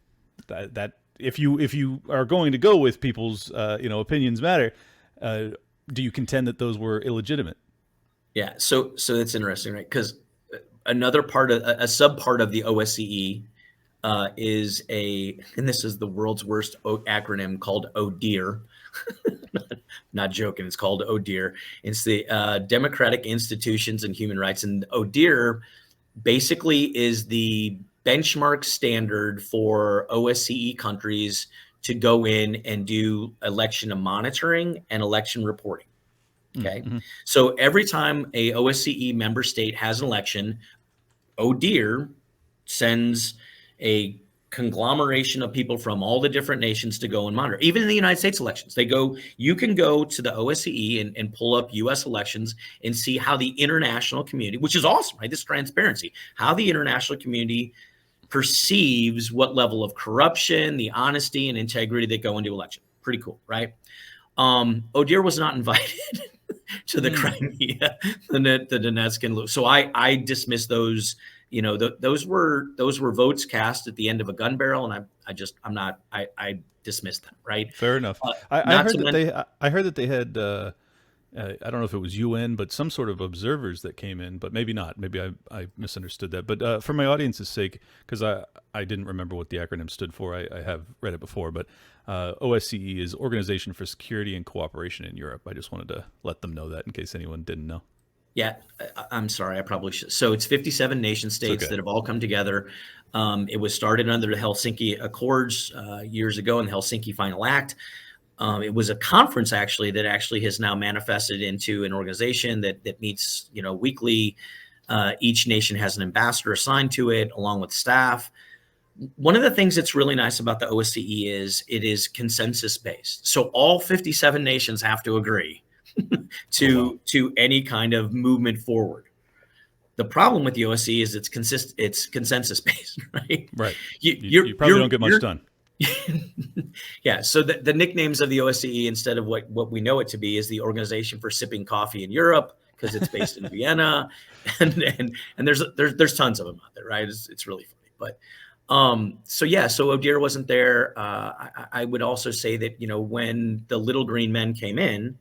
that. If you are going to go with people's opinions matter, do you contend that those were illegitimate?
Yeah, so that's interesting, right? Because another part of a sub part of the OSCE is and this is the world's worst acronym, called ODIHR. Not joking, it's called ODIHR. It's the Democratic Institutions and Human Rights, and ODIHR basically is the benchmark standard for OSCE countries to go in and do election monitoring and election reporting. Okay. Mm-hmm. So every time a OSCE member state has an election, ODIHR sends a conglomeration of people from all the different nations to go and monitor. Even in the United States elections, you can go to the OSCE and pull up US elections and see how the international community, which is awesome, right? This transparency, how the international community perceives what level of corruption, the honesty and integrity that go into election. Pretty cool, right? ODIHR was not invited to the Crimea, the Donetsk and Luhansk. So I dismiss those. Those were votes cast at the end of a gun barrel, and I dismissed them. Right.
Fair enough. I heard that they had I don't know if it was UN, but some sort of observers that came in, but maybe not. Maybe I misunderstood that. But for my audience's sake, because I didn't remember what the acronym stood for. I have read it before, but OSCE is Organization for Security and Cooperation in Europe. I just wanted to let them know that in case anyone didn't know.
Yeah, I'm sorry. I probably should. So it's 57 nation states that have all come together. It was started under the Helsinki Accords years ago in the Helsinki Final Act. It was a conference that actually has now manifested into an organization that meets weekly. Each nation has an ambassador assigned to it along with staff. One of the things that's really nice about the OSCE is it is consensus based. So all 57 nations have to agree to any kind of movement forward. The problem with the OSCE is it's consensus based, right?
Right. You probably don't get much done.
Yeah. So the nicknames of the OSCE, instead of what we know it to be, is the Organization for Sipping Coffee in Europe, because it's based in Vienna, and there's tons of them out there, right? It's really funny, but so ODIHR wasn't there. I would also say that when the Little Green Men came in,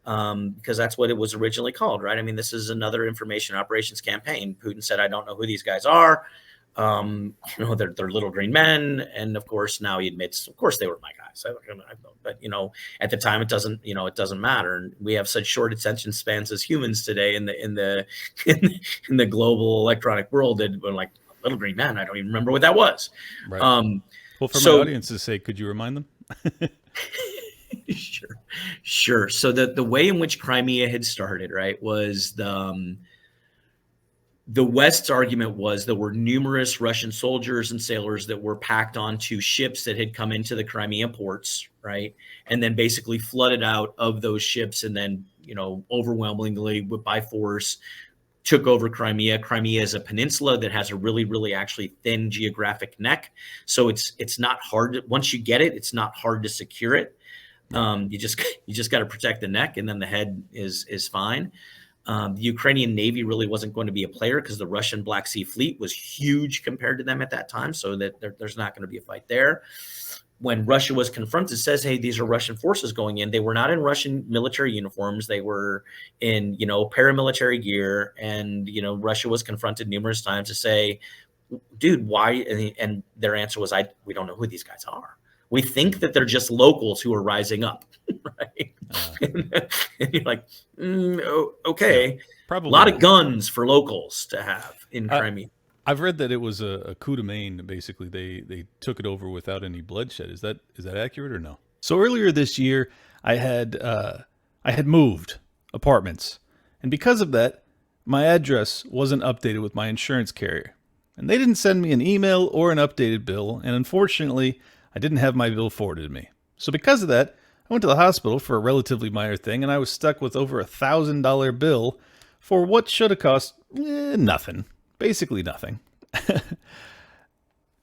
because that's what it was originally called, right? I mean, this is another information operations campaign. Putin said, "I don't know who these guys are." They're little green men, and of course now he admits, of course they were my guys. But at the time it doesn't matter. And we have such short attention spans as humans today in the global electronic world that we're like, little green men, I don't even remember what that was.
Right. Well, for my audience's sake, could you remind them?
Sure, sure. So the way in which Crimea had started, right, was the West's argument was there were numerous Russian soldiers and sailors that were packed onto ships that had come into the Crimea ports, right, and then basically flooded out of those ships, and then overwhelmingly by force took over Crimea. Crimea is a peninsula that has a really, really actually thin geographic neck, so it's not hard once you get it. It's not hard to secure it. You just got to protect the neck, and then the head is fine. The Ukrainian Navy really wasn't going to be a player because the Russian Black Sea Fleet was huge compared to them at that time, so that there's not going to be a fight there. When Russia was confronted, says, hey, these are Russian forces going in. They were not in Russian military uniforms. They were in, paramilitary gear. And, Russia was confronted numerous times to say, dude, why? And their answer was, we don't know who these guys are. We think that they're just locals who are rising up, right? And you're like, okay.
Yeah, probably
a lot of guns for locals to have in Crimea.
I've read that it was a coup de main. Basically, they took it over without any bloodshed. Is that accurate or no? So earlier this year, I had moved apartments, and because of that, my address wasn't updated with my insurance carrier, and they didn't send me an email or an updated bill. And unfortunately, I didn't have my bill forwarded to me. So because of that, I went to the hospital for a relatively minor thing, and I was stuck with over $1,000 bill for what should have cost nothing. Basically nothing.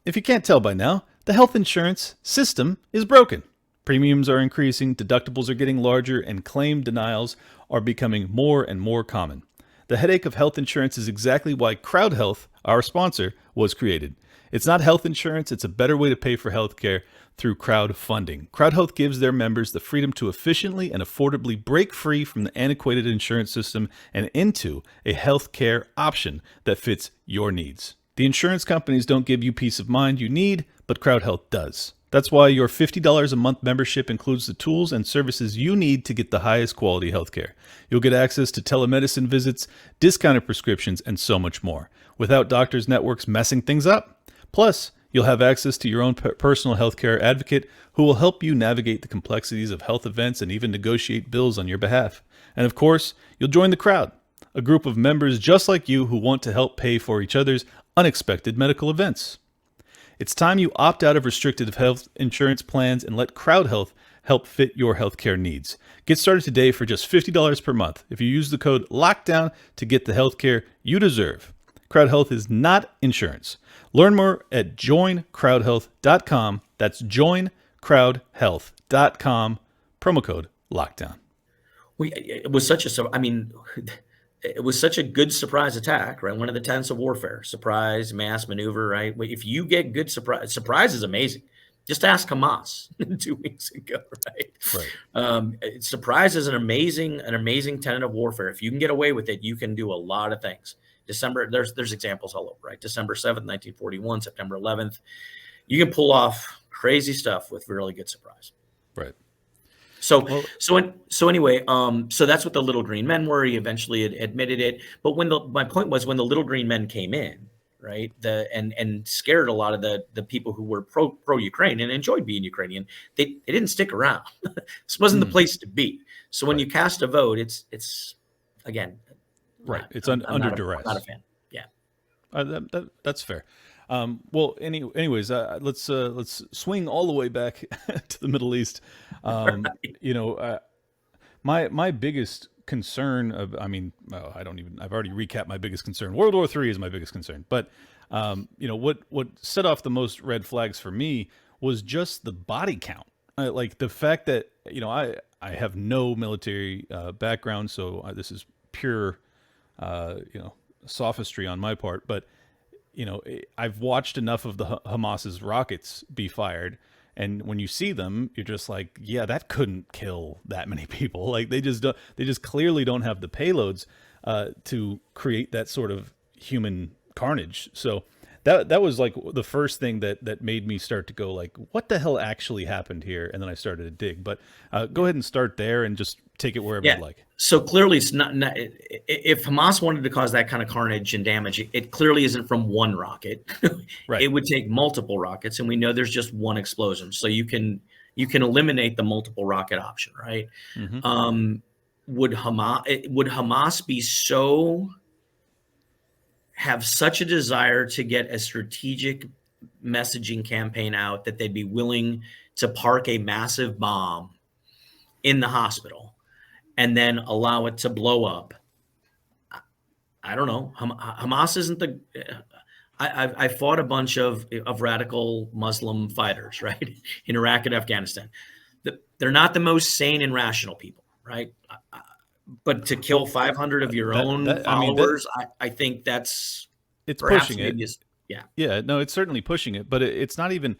If you can't tell by now, the health insurance system is broken. Premiums are increasing, deductibles are getting larger, and claim denials are becoming more and more common. The headache of health insurance is exactly why Crowd Health, our sponsor, was created. It's not health insurance, it's a better way to pay for healthcare through crowdfunding. Crowd Health gives their members the freedom to efficiently and affordably break free from the antiquated insurance system and into a healthcare option that fits your needs. The insurance companies don't give you peace of mind you need, but Crowd Health does. That's why your $50 a month membership includes the tools and services you need to get the highest quality healthcare. You'll get access to telemedicine visits, discounted prescriptions, and so much more, without doctors' networks messing things up. Plus, you'll have access to your own personal healthcare advocate who will help you navigate the complexities of health events and even negotiate bills on your behalf. And of course, you'll join the crowd, a group of members just like you who want to help pay for each other's unexpected medical events. It's time you opt out of restricted health insurance plans and let Crowd Health help fit your healthcare needs. Get started today for just $50 per month if you use the code LOCKDOWN to get the healthcare you deserve. Crowd Health is not insurance. Learn more at joincrowdhealth.com. That's joincrowdhealth.com. Promo code LOCKDOWN.
It was such a good surprise attack, right? One of the tenets of warfare: surprise, mass maneuver, right? If you get good surprise is amazing. Just ask Hamas 2 weeks ago, right? Surprise is an amazing tenet of warfare. If you can get away with it, you can do a lot of things. December, there's examples all over, right? December 7th, 1941, September 11th. You can pull off crazy stuff with really good surprise.
Right.
So anyway, so that's what the Little Green Men were. He eventually admitted it. But my point was, when the Little Green Men came in, right, and scared a lot of the people who were pro Ukraine and enjoyed being Ukrainian, they didn't stick around. This wasn't the place to be. So when you cast a vote, it's again,
right. It's under duress.
I'm not a fan. Yeah.
That's fair. Well, anyways, let's swing all the way back to the Middle East. Right. My biggest concern I've already recapped my biggest concern. World War III is my biggest concern, but what set off the most red flags for me was just the body count. Like the fact that I have no military background, so this is pure sophistry on my part, but I've watched enough of the Hamas's rockets be fired, and when you see them, you're just like, yeah, that couldn't kill that many people. Like they just clearly don't have the payloads to create that sort of human carnage. So that was like the first thing that made me start to go like, what the hell actually happened here? And then I started to dig. But go ahead and start there and just take it wherever you'd like.
So clearly it's not if Hamas wanted to cause that kind of carnage and damage, it clearly isn't from one rocket. Right. It would take multiple rockets, and we know there's just one explosion. So you can you can eliminate the multiple rocket option, right?
Mhm.
Would Hamas be have such a desire to get a strategic messaging campaign out that they'd be willing to park a massive bomb in the hospital and then allow it to blow up? I don't know. Hamas isn't the. I fought a bunch of radical Muslim fighters, right, in Iraq and Afghanistan. They're not the most sane and rational people, right? But to kill 500 of your own followers, I think that's
it's
perhaps
pushing it.
Yeah.
Yeah, no, it's certainly pushing it, but it's not even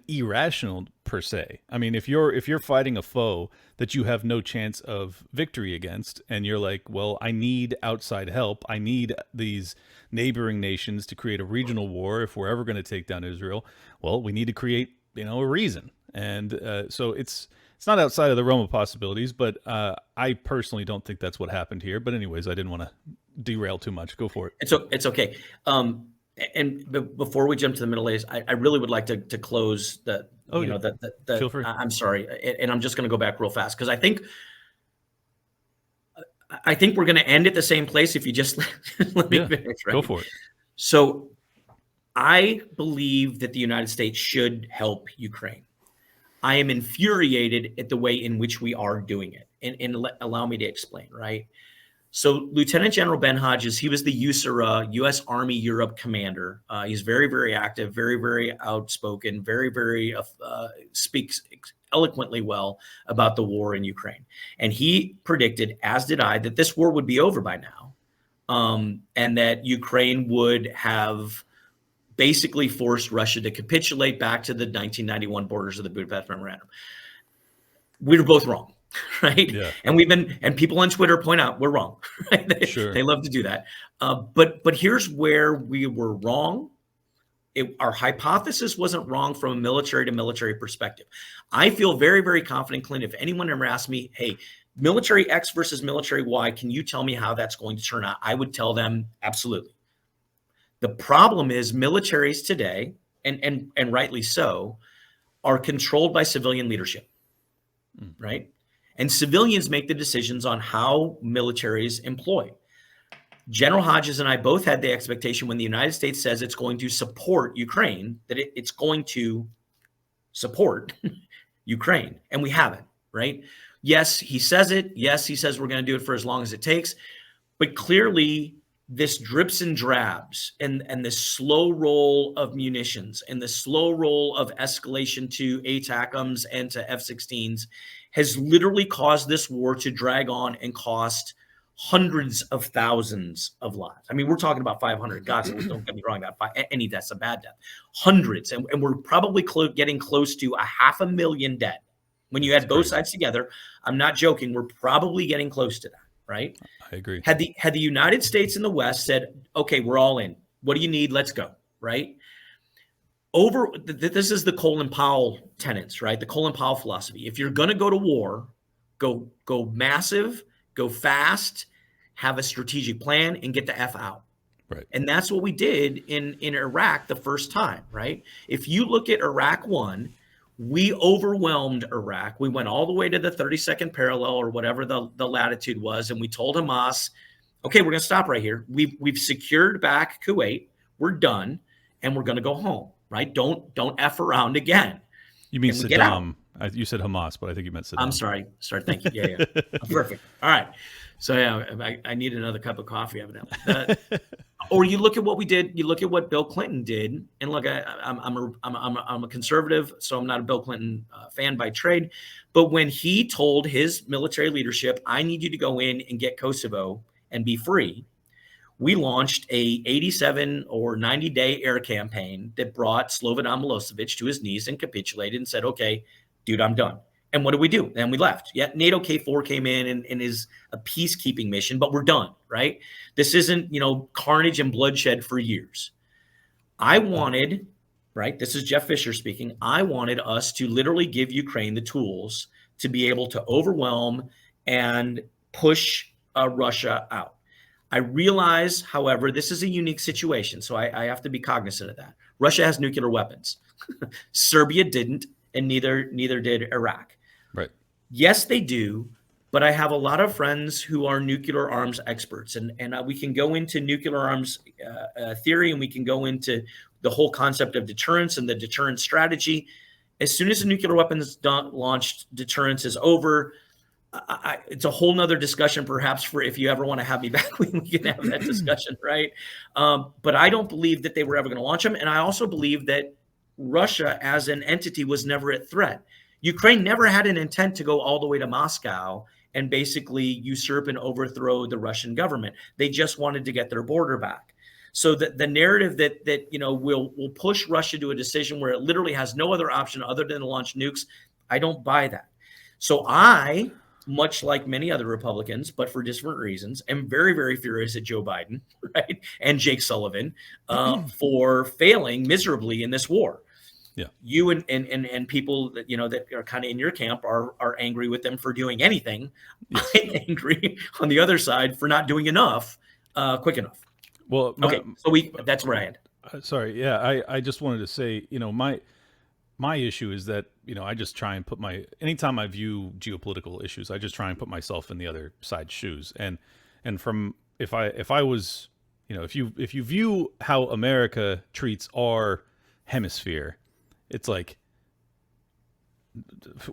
irrational per se. I mean, if you're fighting a foe that you have no chance of victory against, and you're like, well, I need outside help, I need these neighboring nations to create a regional war if we're ever going to take down Israel. Well, we need to create, a reason, and so it's not outside of the realm of possibilities. But I personally don't think that's what happened here. But anyways, I didn't want to derail too much. Go for it.
It's okay. And before we jump to the Middle East, I really would like to close the.
Feel free.
I'm sorry, and I'm just going to go back real fast because I think we're going to end at the same place if you just let me finish. Right?
Go for it.
So, I believe that the United States should help Ukraine. I am infuriated at the way in which we are doing it, and allow me to explain. Right. So Lieutenant General Ben Hodges, he was the USARA, U.S. Army Europe commander. He's very, very active, very, very outspoken, very, very speaks eloquently well about the war in Ukraine. And he predicted, as did I, that this war would be over by now, and that Ukraine would have basically forced Russia to capitulate back to the 1991 borders of the Budapest Memorandum. We were both wrong. Right.
Yeah.
And people on Twitter point out we're wrong. Right? They love to do that. But here's where we were wrong. Our hypothesis wasn't wrong from a military to military perspective. I feel very, very confident, Clint. If anyone ever asked me, hey, military X versus military Y, can you tell me how that's going to turn out? I would tell them absolutely. The problem is militaries today, and rightly so, are controlled by civilian leadership. Right. And civilians make the decisions on how militaries employ. General Hodges and I both had the expectation when the United States says it's going to support Ukraine, that it's going to support Ukraine. And we haven't, right? Yes, he says it. Yes, he says we're going to do it for as long as it takes. But clearly, this drips and drabs and the slow roll of munitions and the slow roll of escalation to ATACMs and to F-16s has literally caused this war to drag on and cost hundreds of thousands of lives. I mean, we're talking about 500. God, so don't get me wrong, any death's a bad death. Hundreds. And we're probably getting close to 500,000 dead. When you add both sides together, I'm not joking, we're probably getting close to that, right?
I agree.
Had the United States and the West said, okay, we're all in. What do you need? Let's go, right? This is the Colin Powell tenets, right? The Colin Powell philosophy. If you're going to go to war, go massive, go fast, have a strategic plan, and get the F out.
Right.
And that's what we did in Iraq the first time, right? If you look at Iraq 1, we overwhelmed Iraq. We went all the way to the 32nd parallel or whatever the latitude was, and we told Hamas, okay, we're going to stop right here. We've secured back Kuwait. We're done, and we're going to go home. Right? Don't F around again.
You mean Saddam? You said Hamas, but I think you meant Saddam.
I'm sorry. Thank you. Yeah. Perfect. All right. So yeah, I need another cup of coffee, evidently. Or you look at what we did. You look at what Bill Clinton did, and look, I'm a conservative, so I'm not a Bill Clinton fan by trade. But when he told his military leadership, "I need you to go in and get Kosovo and be free," we launched a 87 or 90-day air campaign that brought Slobodan Milosevic to his knees and capitulated and said, okay, dude, I'm done. And what did we do? And we left. Yeah, NATO K4 came in and is a peacekeeping mission, but we're done, right? This isn't, carnage and bloodshed for years. I wanted, right, this is Jeff Fisher speaking, I wanted us to literally give Ukraine the tools to be able to overwhelm and push Russia out. I realize, however, this is a unique situation, so I have to be cognizant of that. Russia has nuclear weapons. Serbia didn't, and neither did Iraq.
Right.
Yes, they do. But I have a lot of friends who are nuclear arms experts, and we can go into nuclear arms theory, and we can go into the whole concept of deterrence and the deterrence strategy. As soon as the nuclear weapons launched, deterrence is over. It's a whole nother discussion, perhaps, for if you ever want to have me back, we can have that discussion, right? But I don't believe that they were ever going to launch them, and I also believe that Russia as an entity was never at threat. Ukraine never had an intent to go all the way to Moscow and basically usurp and overthrow the Russian government. They just wanted to get their border back. So the narrative that will push Russia to a decision where it literally has no other option other than to launch nukes, I don't buy that. So I, much like many other Republicans, but for different reasons, am very, very furious at Joe Biden, right, and Jake Sullivan for failing miserably in this war.
Yeah,
you and people that that are kind of in your camp are angry with them for doing anything. Yes. I'm angry on the other side for not doing enough, quick enough.
Well,
okay, so that's where I had.
Sorry, yeah, I just wanted to say, my issue is that I just try and put anytime I view geopolitical issues, I just try and put myself in the other side's shoes, and from if I was if you view how America treats our hemisphere. It's like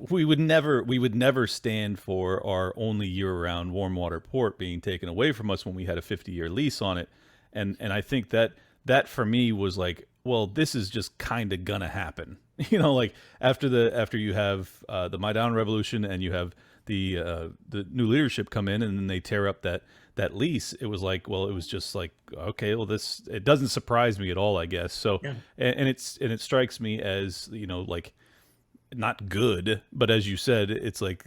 we would never stand for our only year-round warm water port being taken away from us when we had a 50-year lease on it, and I think that for me was like, well, this is just kind of gonna happen, like after you have the Maidan Revolution and you have the new leadership come in and then they tear up that lease. It was like, well, it was just like, okay, well, it doesn't surprise me at all, I guess. So, yeah. and it strikes me as, like not good, but as you said, it's like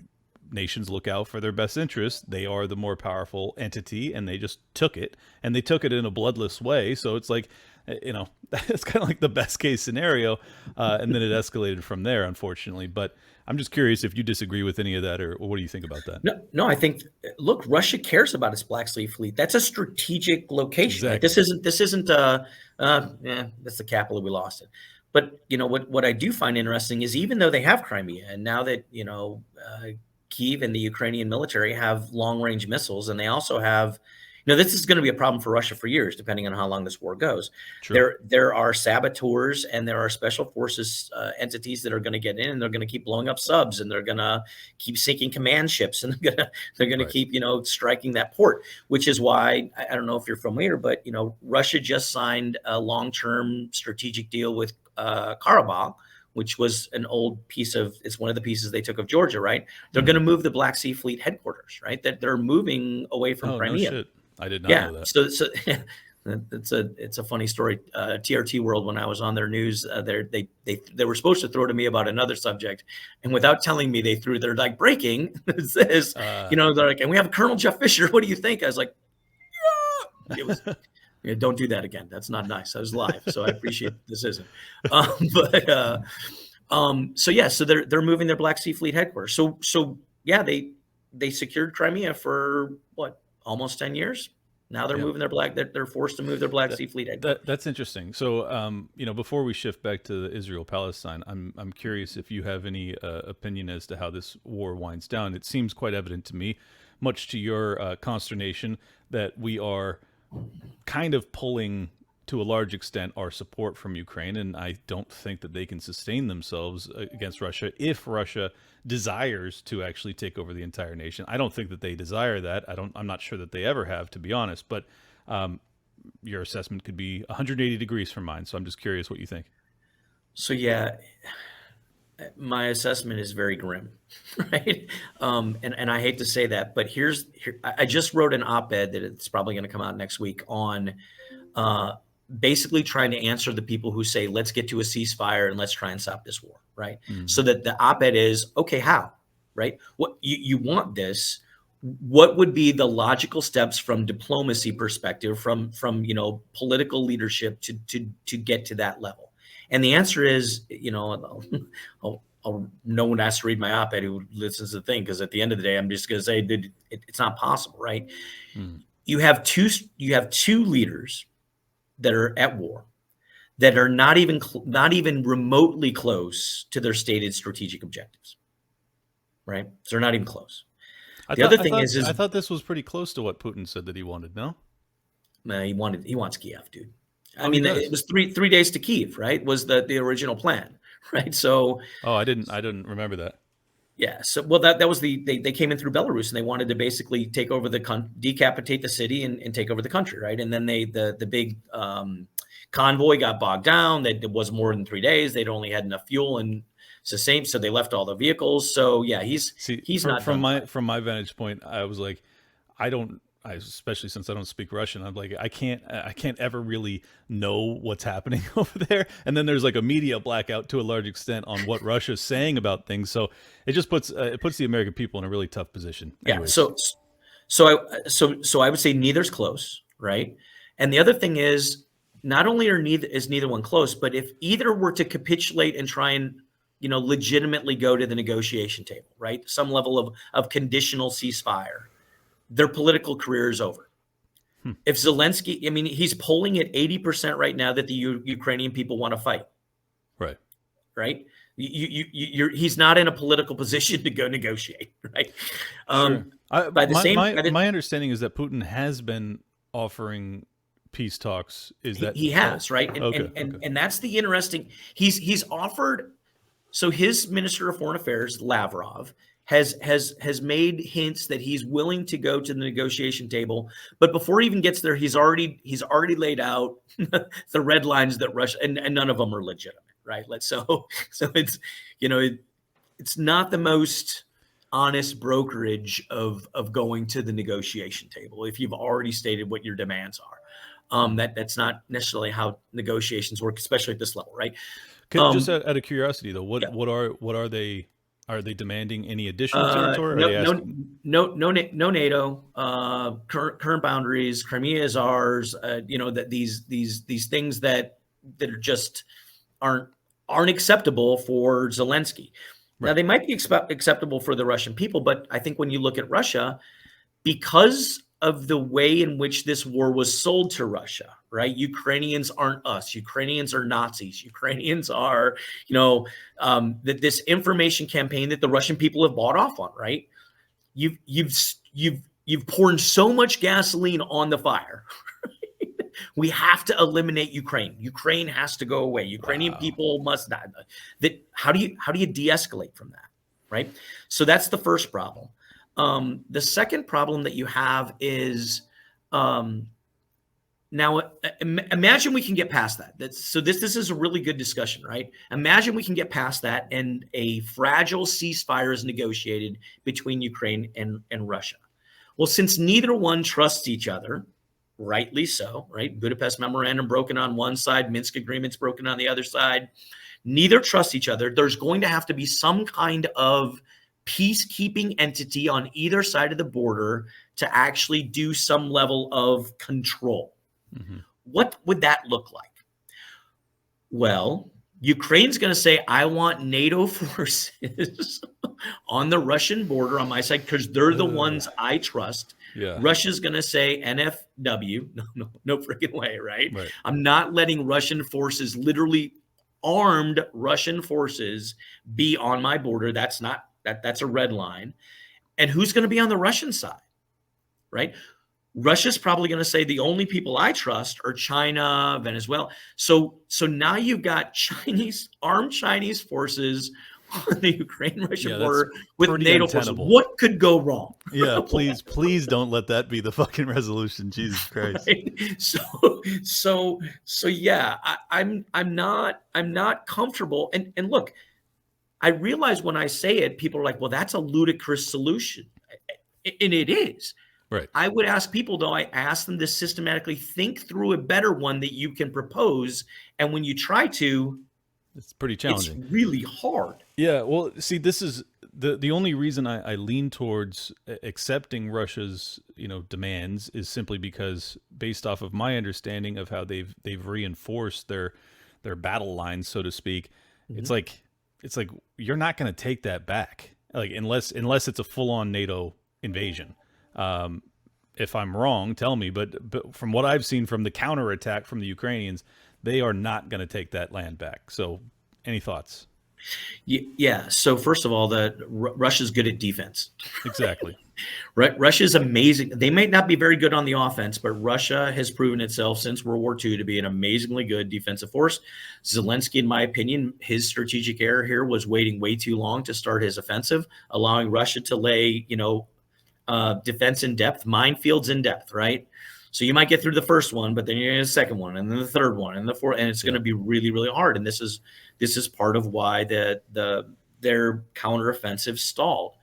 nations look out for their best interests. They are the more powerful entity and they just took it, and they took it in a bloodless way. So it's like, it's kind of like the best case scenario. And then it escalated from there, unfortunately. But I'm just curious if you disagree with any of that, or what do you think about that?
No, I think, look, Russia cares about its Black Sea Fleet. That's a strategic location.
Exactly.
Right? This isn't that's the capital, we lost it. But what I do find interesting is, even though they have Crimea, and now that Kyiv and the Ukrainian military have long-range missiles, and they also have, this is going to be a problem for Russia for years, depending on how long this war goes. True. There are saboteurs and there are special forces entities that are going to get in, and they're going to keep blowing up subs, and they're going to keep sinking command ships, and they're going to keep striking that port. Which is why, I don't know if you're familiar, but Russia just signed a long-term strategic deal with Karabakh, which was an old piece of, it's one of the pieces they took of Georgia, right? They're going to move the Black Sea Fleet headquarters, right? That they're moving away from Crimea.
No shit. I did not know that.
So it's a funny story. TRT World, when I was on their news, they were supposed to throw to me about another subject, and without telling me, they're like, breaking. It says, they're like, and we have Colonel Jeff Fisher. What do you think? I was like, yeah. It was. Don't do that again. That's not nice. I was live, so I appreciate this isn't. So they're moving their Black Sea Fleet headquarters. So yeah, they secured Crimea for what, almost 10 years. Now they're moving they're forced to move their Black Sea Fleet headquarters.
That's interesting. So before we shift back to Israel-Palestine, I'm curious if you have any opinion as to how this war winds down. It seems quite evident to me, much to your consternation, that we are kind of pulling, to a large extent, our support from Ukraine, and I don't think that they can sustain themselves against Russia if Russia desires to actually take over the entire nation. I don't think that they desire that. I'm not sure that they ever have, to be honest, but your assessment could be 180 degrees from mine, so I'm just curious what you think.
So yeah, my assessment is very grim, right? And I hate to say that, but I just wrote an op-ed that it's probably going to come out next week on basically trying to answer the people who say, let's get to a ceasefire and let's try and stop this war, right? Mm-hmm. So that the op-ed is, okay, how, right? What you want this? What would be the logical steps from diplomacy perspective, from political leadership to get to that level? And the answer is, no one has to read my op-ed who listens to the thing, because at the end of the day, I'm just going to say that it's not possible, right? Mm. You have two leaders that are at war. that are not even remotely close to their stated strategic objectives. Right? So they're not even close. The other thing is
I thought this was pretty close to what Putin said that he wanted. No,
he wants Kiev, dude. I
Oh,
mean,
he does?
it was three days to Kiev, right? Was the original plan, right? So
Oh, I didn't remember that.
yeah, so well that was they came in through Belarus and they wanted to basically take over decapitate the city and take over the country, right? And then the big convoy got bogged down. That it was more than 3 days. They'd only had enough fuel and sustained, so they left all the vehicles. So yeah, he's not
from
done.
my vantage point. I was like, especially since I don't speak Russian, I'm like, I can't ever really know what's happening over there. And then there's like a media blackout to a large extent on what Russia's saying about things. So it just puts the American people in a really tough position. Anyways.
Yeah. So I would say neither's close, right? And the other thing is, not only is neither one close, but if either were to capitulate and try and legitimately go to the negotiation table, right? Some level of conditional ceasefire, their political career is over. If Zelensky, I mean, he's polling at 80% right now that the Ukrainian people want to fight.
Right.
Right. He's not in a political position to go negotiate. Right.
Sure. My understanding is that Putin has been offering peace talks. Is that
he has, right?
And
and that's the interesting. He's offered. So his Minister of Foreign Affairs, Lavrov, has made hints that he's willing to go to the negotiation table, but before he even gets there, he's already laid out the red lines that Russia and none of them are legitimate, right? So it's it's not the most honest brokerage of going to the negotiation table if you've already stated what your demands are. That's not necessarily how negotiations work, especially at this level, right?
Just out of curiosity, though, what are they? Are they demanding any additional territory?
No NATO. Current boundaries. Crimea is ours. That these things that are just aren't acceptable for Zelensky. Right. Now they might be acceptable for the Russian people, but I think when you look at Russia, because of the way in which this war was sold to Russia, right? Ukrainians aren't us. Ukrainians are Nazis. Ukrainians are, that this information campaign that the Russian people have bought off on, right? You've poured so much gasoline on the fire. We have to eliminate Ukraine. Ukraine has to go away. Ukrainian people must die. How do you de-escalate from that, right? So that's the first problem. The second problem that you have is now imagine we can get past that. So this is a really good discussion, right? Imagine we can get past that and a fragile ceasefire is negotiated between Ukraine and Russia. Well, since neither one trusts each other, rightly so, right? Budapest Memorandum broken on one side, Minsk agreements broken on the other side. Neither trust each other. There's going to have to be some kind of peacekeeping entity on either side of the border to actually do some level of control. Mm-hmm. What would that look like? Well, Ukraine's going to say, I want NATO forces on the Russian border on my side because they're the ones I trust. Yeah. Russia's going to say NFW. No freaking way, right? I'm not letting Russian forces, literally armed Russian forces, be on my border. That's a red line. And who's going to be on the Russian side, right? Russia's probably going to say the only people I trust are China, Venezuela. So now you've got armed Chinese forces on the Ukraine-Russian border with NATO forces. What could go wrong?
Yeah, please don't let that be the fucking resolution. Jesus Christ.
Right? So yeah, I'm not comfortable. And look, I realize when I say it, people are like, well, that's a ludicrous solution. And it is.
Right.
I would ask people, though, I ask them to systematically think through a better one that you can propose. And when you try to,
it's pretty challenging.
It's really hard.
Yeah. Well, see, this is the only reason I lean towards accepting Russia's, demands is simply because based off of my understanding of how they've reinforced their battle lines, so to speak, mm-hmm. It's like you're not going to take that back, like unless it's a full-on NATO invasion. If I'm wrong, tell me. But from what I've seen from the counterattack from the Ukrainians, they are not going to take that land back. So, any thoughts?
Yeah. So first of all, Russia's good at defense.
Exactly.
Russia's amazing. They might not be very good on the offense, but Russia has proven itself since World War II to be an amazingly good defensive force. Zelensky, in my opinion, his strategic error here was waiting way too long to start his offensive, allowing Russia to lay, defense in depth, minefields in depth, right? So you might get through the first one, but then you're in the second one, and then the third one, and the fourth, and it's going to be really, really hard. And this is part of why their counteroffensive stalled.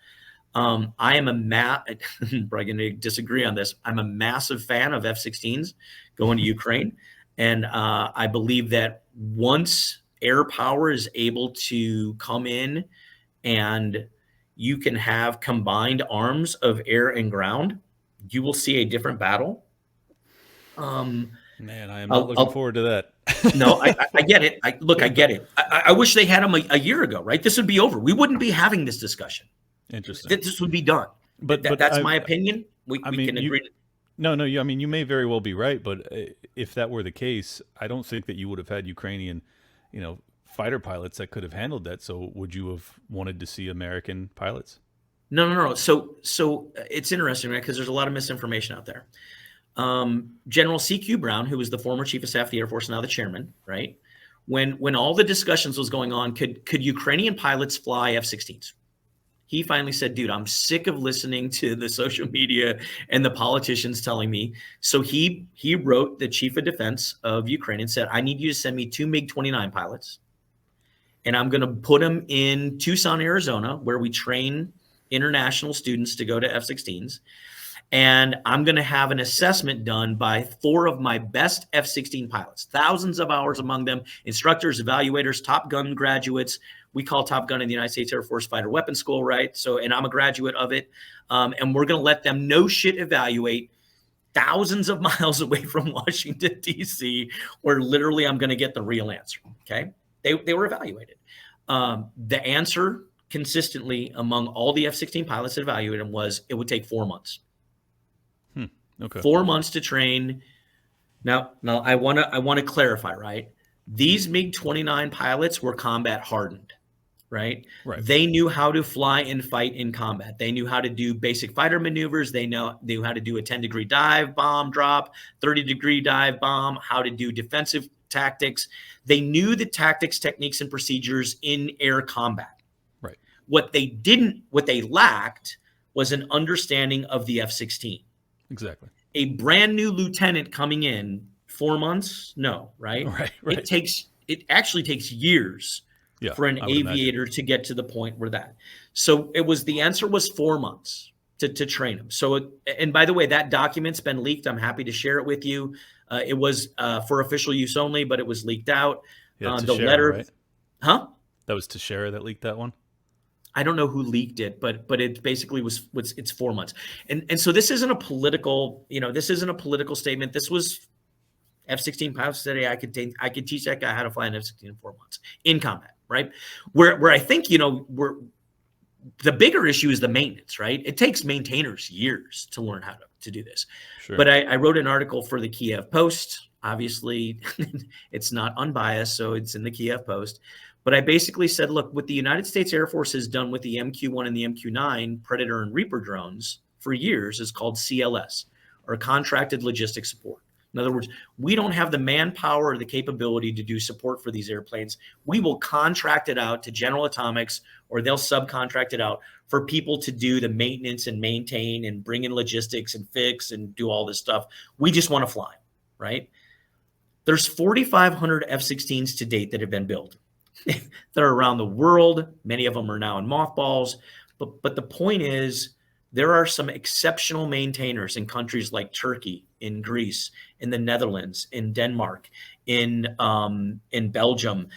I am probably going to disagree on this. I'm a massive fan of F-16s going to Ukraine, and I believe that once air power is able to come in, and you can have combined arms of air and ground, you will see a different battle.
Man, I am not looking forward to that.
No, I get it. I get it. I wish they had them a year ago, right? This would be over. We wouldn't be having this discussion.
Interesting.
This would be done. But that's my opinion. We can agree.
You may very well be right, but if that were the case, I don't think that you would have had Ukrainian, fighter pilots that could have handled that. So would you have wanted to see American pilots?
No. So it's interesting, right? Because there's a lot of misinformation out there. General C.Q. Brown, who was the former chief of staff of the Air Force, now the chairman, right? When all the discussions was going on, could Ukrainian pilots fly F-16s? He finally said, dude, I'm sick of listening to the social media and the politicians telling me. So he wrote the chief of defense of Ukraine and said, I need you to send me 2 MiG-29 pilots. And I'm going to put them in Tucson, Arizona, where we train international students to go to F-16s. And I'm going to have an assessment done by 4 of my best F-16 pilots, thousands of hours among them, instructors, evaluators, Top Gun graduates. We call Top Gun in the United States Air Force Fighter Weapons School, right? So, and I'm a graduate of it. And we're going to let them no shit evaluate thousands of miles away from Washington, D.C., where literally I'm going to get the real answer, okay? They were evaluated. The answer consistently among all the F-16 pilots that evaluated them was it would take 4 months.
Okay.
4 months to train. Now I want to clarify, right? These MiG-29 pilots were combat hardened, right? They knew how to fly and fight in combat. They knew how to do basic fighter maneuvers. They knew how to do a 10-degree dive bomb drop, 30-degree dive bomb, how to do defensive tactics. They knew the tactics, techniques, and procedures in air combat.
Right.
What they lacked was an understanding of the F-16.
Exactly.
A brand new lieutenant coming in, 4 months? No, right?
Right.
It actually takes years for an aviator to get to the point where that. So the answer was 4 months to train him. So, and by the way, that document's been leaked. I'm happy to share it with you. It was for official use only, but it was leaked out.
Yeah,
the
Teixeira,
letter,
right?
Huh?
That was Teixeira that leaked that one.
I don't know who leaked it, but it basically it's 4 months. And so this isn't a political, statement. This was F-16 pilots today. I could teach that guy how to fly an F-16 in 4 months in combat, right? Where I think, the bigger issue is the maintenance, right? It takes maintainers years to learn how to do this.
Sure.
But I wrote an article for the Kiev Post. Obviously, it's not unbiased, so it's in the Kiev Post. But I basically said, look, what the United States Air Force has done with the MQ-1 and the MQ-9 Predator and Reaper drones for years is called CLS, or Contracted Logistics Support. In other words, we don't have the manpower or the capability to do support for these airplanes. We will contract it out to General Atomics, or they'll subcontract it out for people to do the maintenance and maintain and bring in logistics and fix and do all this stuff. We just want to fly, right? There's 4,500 F-16s to date that have been built. They're around the world. Many of them are now in mothballs. But the point is, there are some exceptional maintainers in countries like Turkey, in Greece, in the Netherlands, in Denmark, in Belgium,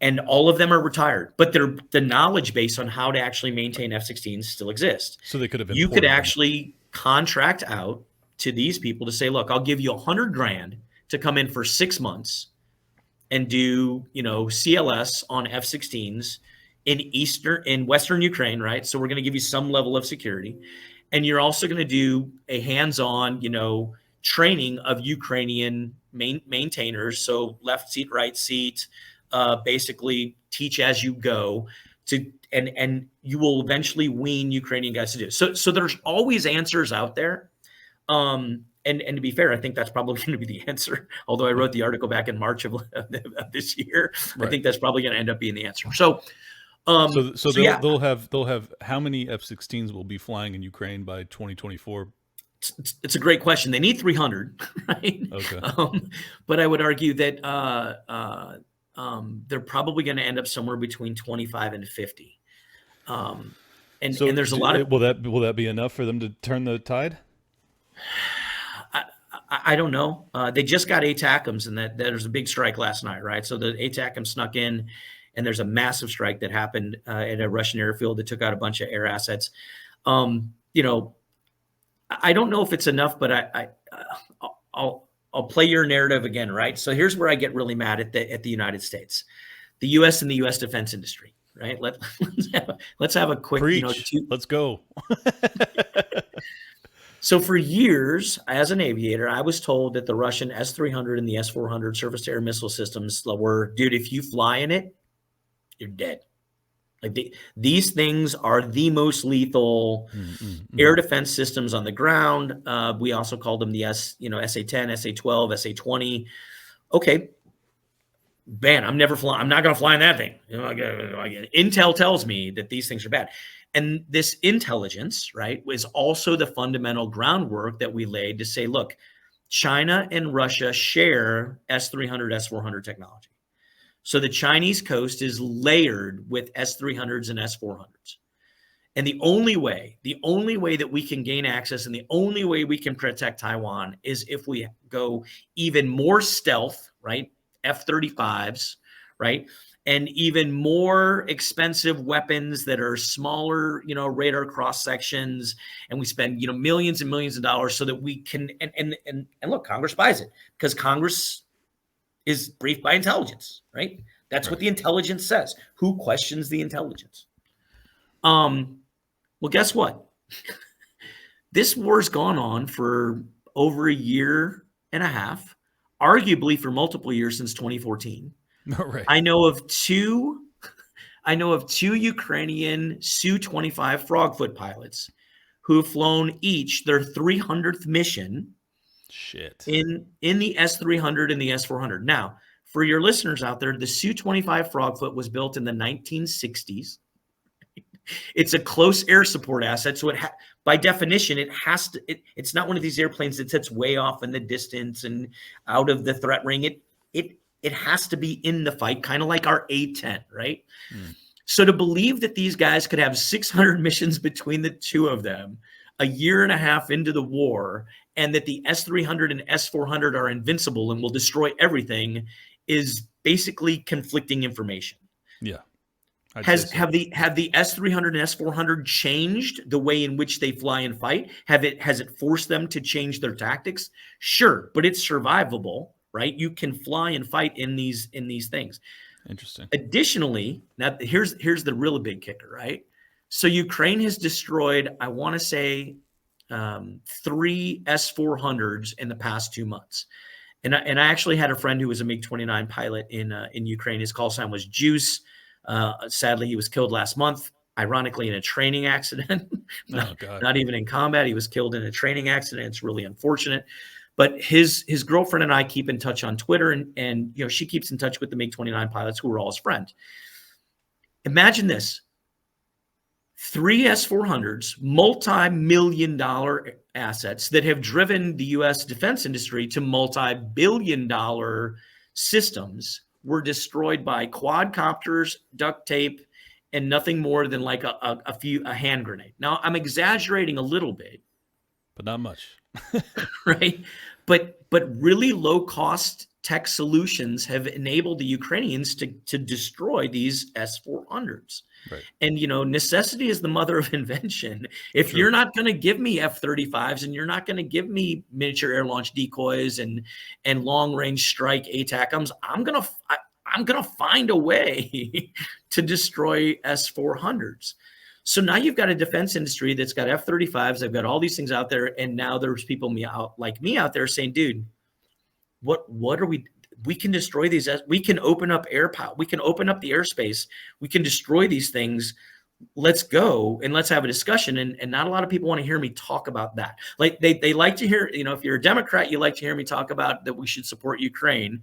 and all of them are retired. But the knowledge base on how to actually maintain F-16s still exists.
So they could have.
You could actually contract out to these people to say, look, I'll give you $100,000 to come in for 6 months and do, CLS on F-16s in Western Ukraine, right? So we're going to give you some level of security. And you're also going to do a hands-on, training of Ukrainian maintainers. So left seat, right seat, basically teach as you go and you will eventually wean Ukrainian guys to do it. So there's always answers out there. And to be fair, I think that's probably going to be the answer. Although I wrote the article back in March of this year, right. I think that's probably going to end up being the answer. So
they'll have how many F-16s will be flying in Ukraine by 2024?
It's a great question. They need 300, right?
Okay.
But I would argue that they're probably going to end up somewhere between 25 and 50. And there's a lot of.
Will that be enough for them to turn the tide?
I don't know. They just got ATACMS, and that there's a big strike last night, right? So the ATACMS snuck in, and there's a massive strike that happened at a Russian airfield that took out a bunch of air assets. I don't know if it's enough, but I'll play your narrative again, right? So here's where I get really mad at the United States, the U.S. and the U.S. defense industry, right? Let's have a quick.
Preach. Let's go.
So for years, as an aviator, I was told that the Russian S-300 and the S-400 surface-to-air missile systems were, dude, if you fly in it, you're dead. Like these things are the most lethal air defense systems on the ground. We also called them the SA-10, SA-12, SA-20. Okay, man, I'm not going to fly in that thing. Intel tells me that these things are bad. And this intelligence, right, was also the fundamental groundwork that we laid to say, look, China and Russia share S-300, S-400 technology. So the Chinese coast is layered with S-300s and S-400s. And the only way that we can gain access and the only way we can protect Taiwan is if we go even more stealth, right? F-35s, right? And even more expensive weapons that are smaller, radar cross sections. And we spend, millions and millions of dollars so that we can, and look, Congress buys it because Congress is briefed by intelligence, right? That's right. What the intelligence says. Who questions the intelligence? Well, guess what? This war's gone on for over a year and a half, arguably for multiple years since 2014.
Right.
I know of two Ukrainian Su-25 Frogfoot pilots who have flown each their 300th mission.
Shit.
In the S-300 and the S-400. Now, for your listeners out there, the Su-25 Frogfoot was built in the 1960s. It's a close air support asset, so by definition, it has to. It's not one of these airplanes that sits way off in the distance and out of the threat ring. It has to be in the fight, kind of like our A-10, right? So to believe that these guys could have 600 missions between the two of them a year and a half into the war, and that the S-300 and S-400 are invincible and will destroy everything is basically conflicting information.
Yeah.
Have the S-300 and S-400 changed the way in which they fly and fight? Has it forced them to change their tactics? Sure, but it's survivable, right? You can fly and fight in these things.
Interesting.
Additionally, now here's the really big kicker, right? So Ukraine has destroyed, I want to say, 3 S-400s in the past 2 months. And I actually had a friend who was a MiG-29 pilot in Ukraine. His call sign was Juice. Sadly, he was killed last month, ironically in a training accident. Not even in combat. He was killed in a training accident. It's really unfortunate. But his girlfriend and I keep in touch on Twitter, and she keeps in touch with the MiG-29 pilots who were all his friends. Imagine this. 3 S-400s, multi-million-dollar assets that have driven the U.S. defense industry to multi-billion-dollar systems were destroyed by quadcopters, duct tape, and nothing more than like a hand grenade. Now, I'm exaggerating a little bit.
But not much.
Right? But really low-cost tech solutions have enabled the Ukrainians to destroy these S-400s.
Right.
And, necessity is the mother of invention. If you're not going to give me F-35s and you're not going to give me miniature air launch decoys and long-range strike ATACMS, I'm going to find a way to destroy S-400s. So now you've got a defense industry that's got F-35s, they've got all these things out there, and now there's people like me out there saying, dude, what are we can destroy these. We can open up air power. We can open up the airspace. We can destroy these things. Let's go and let's have a discussion. And not a lot of people want to hear me talk about that. Like they like to hear, if you're a Democrat, you like to hear me talk about that we should support Ukraine.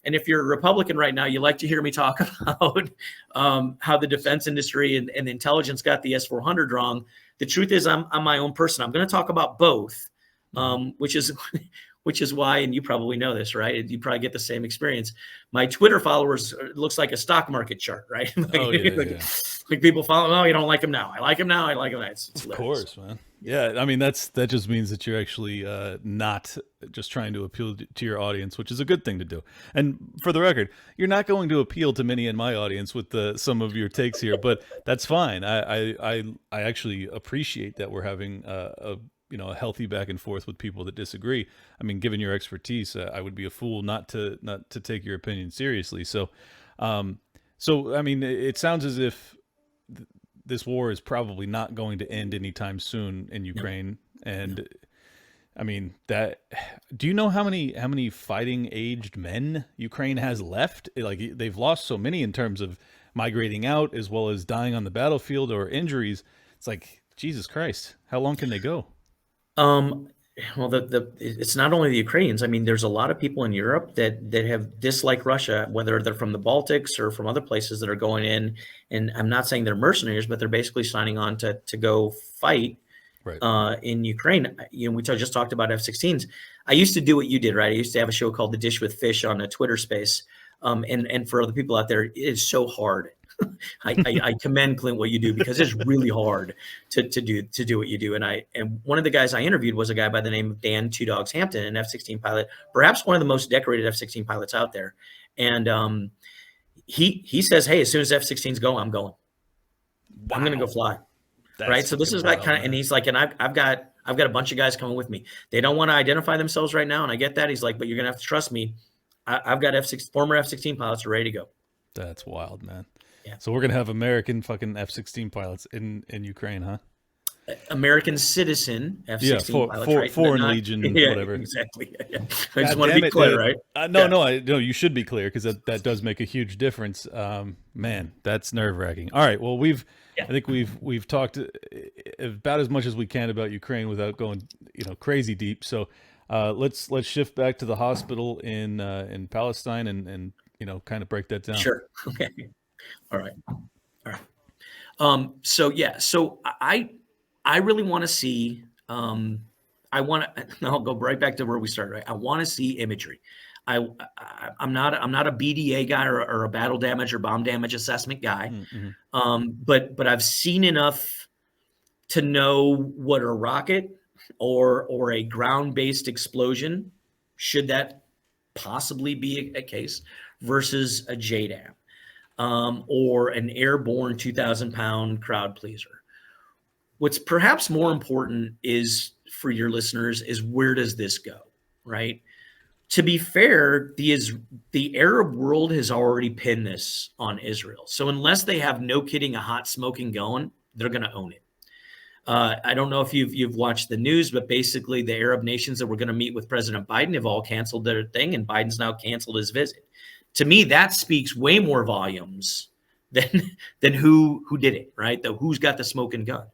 And if you're a Republican right now, you like to hear me talk about how the defense industry and the intelligence got the S-400 wrong. The truth is I'm my own person. I'm going to talk about both, which is why, and you probably know this, right? You probably get the same experience. My Twitter followers looks like a stock market chart, right? Like people follow, oh, you don't like him now. I like him now. I like him now. It's
of course, man. Yeah, I mean, that just means that you're actually not just trying to appeal to your audience, which is a good thing to do. And for the record, you're not going to appeal to many in my audience with some of your takes here, but that's fine. I actually appreciate that we're having a healthy back and forth with people that disagree. I mean, given your expertise, I would be a fool not to take your opinion seriously. So I mean, it sounds as if this war is probably not going to end anytime soon in Ukraine. And I mean, do you know how many fighting aged men Ukraine has left? Like, they've lost so many in terms of migrating out as well as dying on the battlefield or injuries. It's like, Jesus Christ, how long can they go?
Well, it's not only the Ukrainians. I mean, there's a lot of people in Europe that have disliked Russia, whether they're from the Baltics or from other places that are going in. And I'm not saying they're mercenaries, but they're basically signing on to go fight in Ukraine. We just talked about F-16s. I used to do what you did, right? I used to have a show called The Dish with Fish on a Twitter space. And for other people out there, it is so hard. I commend Clint what you do, because it's really hard to do what you do. And one of the guys I interviewed was a guy by the name of Dan Two Dogs Hampton, an F-16 pilot, perhaps one of the most decorated F-16 pilots out there. And he says, hey, as soon as F-16s go, I'm going. Wow. I'm going to go fly. Right. So this is like kind of, and he's like, and I've got a bunch of guys coming with me. They don't want to identify themselves right now, and I get that. He's like, but you're going to have to trust me. I've got former F-16 pilots are ready to go.
That's wild, man.
Yeah.
So we're going to have American fucking F-16 pilots in Ukraine, huh?
American citizen F-16 pilots, right?
Foreign Legion, whatever.
Exactly. Yeah. I just want to be clear, right?
No, you should be clear, because that does make a huge difference. Man, that's nerve-wracking. All right, well, I think we've talked about as much as we can about Ukraine without going crazy deep. So let's shift back to the hospital in Palestine and kind of break that down.
Sure. Okay. All right. So I really want to see. I'll go right back to where we started. Right. I want to see imagery. I'm not a BDA guy or a battle damage or bomb damage assessment guy. Mm-hmm. But I've seen enough to know what a rocket or a ground-based explosion, should that possibly be a case, versus a JDAM. Or an airborne 2,000-pound crowd pleaser. What's perhaps more important is, for your listeners, is where does this go, right? To be fair, the Arab world has already pinned this on Israel. So unless they have, no kidding, a hot smoking going, they're going to own it. I don't know if you've watched the news, but basically the Arab nations that were going to meet with President Biden have all canceled their thing, and Biden's now canceled his visit. To me, that speaks way more volumes than who did it, right? Who's got the smoking gun.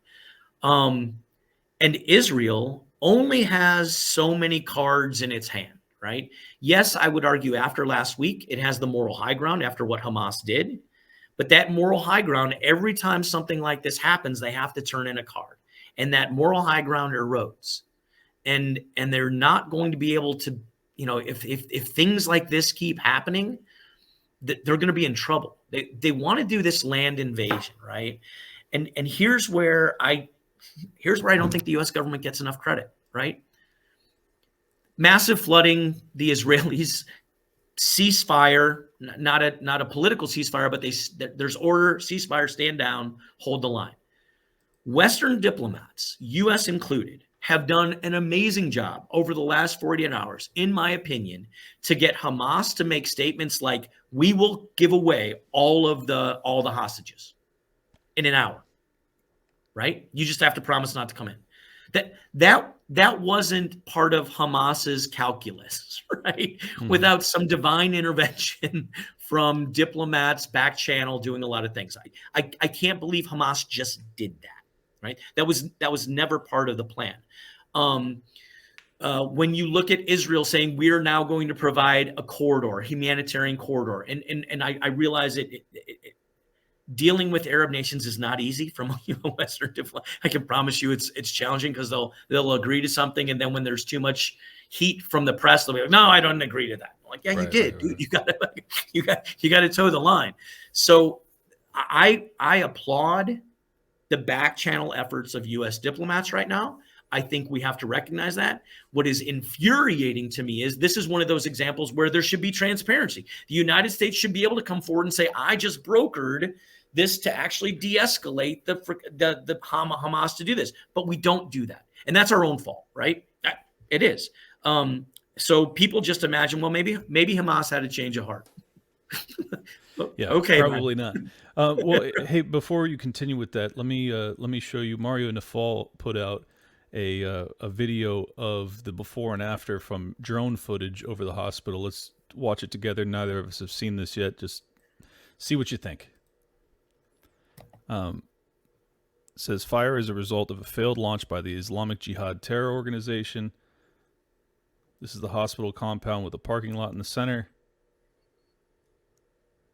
And Israel only has so many cards in its hand, right? Yes, I would argue after last week, it has the moral high ground after what Hamas did. But that moral high ground, every time something like this happens, they have to turn in a card. And that moral high ground erodes. And they're not going to be able to, if things like this keep happening, they're going to be in trouble. They want to do this land invasion, right? And here's where I don't think the U.S. government gets enough credit, right? Massive flooding, the Israelis ceasefire, not a political ceasefire, but there's order, ceasefire, stand down, hold the line. Western diplomats, U.S. included, have done an amazing job over the last 48 hours, in my opinion, to get Hamas to make statements like, we will give away all the hostages in an hour. right? You just have to promise not to come in. That wasn't part of Hamas's calculus, right? Without some divine intervention from diplomats back channel doing a lot of things. I can't believe Hamas just did that, right? That was never part of the plan. When you look at Israel saying we are now going to provide a corridor, humanitarian corridor, and I realize it dealing with Arab nations is not easy from a Western diplomat. I can promise you it's challenging because they'll agree to something, and then when there's too much heat from the press, they'll be like, "No, I don't agree to that." I'm like, yeah, you did. Dude. You got to toe the line. So I applaud the back channel efforts of U.S. diplomats right now. I think we have to recognize that. What is infuriating to me is this is one of those examples where there should be transparency. The United States should be able to come forward and say, I just brokered this to actually de-escalate the Hamas to do this. But we don't do that. And that's our own fault, right? It is. So people just imagine, well, maybe Hamas had a change of heart.
Yeah,
okay,
probably not. Well, hey, before you continue with that, let me show you. Mario Nafal put out a video of the before and after from drone footage over the hospital. Let's watch it together. Neither of us have seen this yet. Just see what you think. It says fire as a result of a failed launch by the Islamic Jihad terror organization. This is the hospital compound with a parking lot in the center.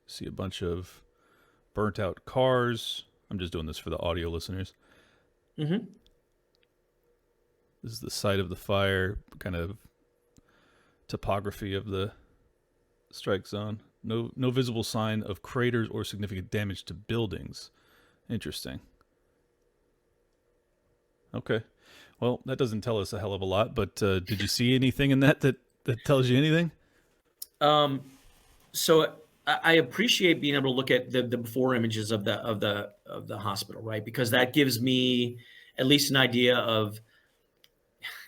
See a bunch of burnt out cars. I'm just doing this for the audio listeners.
Mm-hmm.
This is the site of the fire, kind of topography of the strike zone. No visible sign of craters or significant damage to buildings. Interesting. Okay. Well, that doesn't tell us a hell of a lot, but did you see anything in that tells you anything?
So I appreciate being able to look at the before images of the hospital, right? Because that gives me at least an idea of,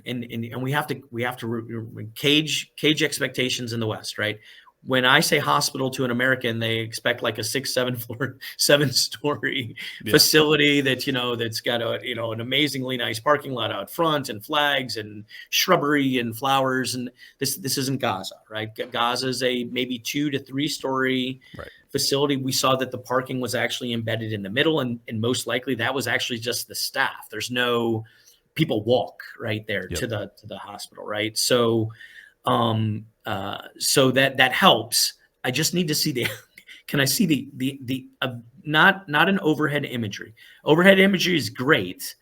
and we have to cage expectations in the West, right? When I say hospital to an American, they expect like a 7-story facility that, that's got an amazingly nice parking lot out front and flags and shrubbery and flowers. And this isn't Gaza, right? Gaza is a maybe 2 to 3 story facility. We saw that the parking was actually embedded in the middle, and most likely that was actually just the staff. There's no people walk right there to the hospital, right? So so that helps. I just need to see can I see the not an overhead imagery. Overhead imagery is great,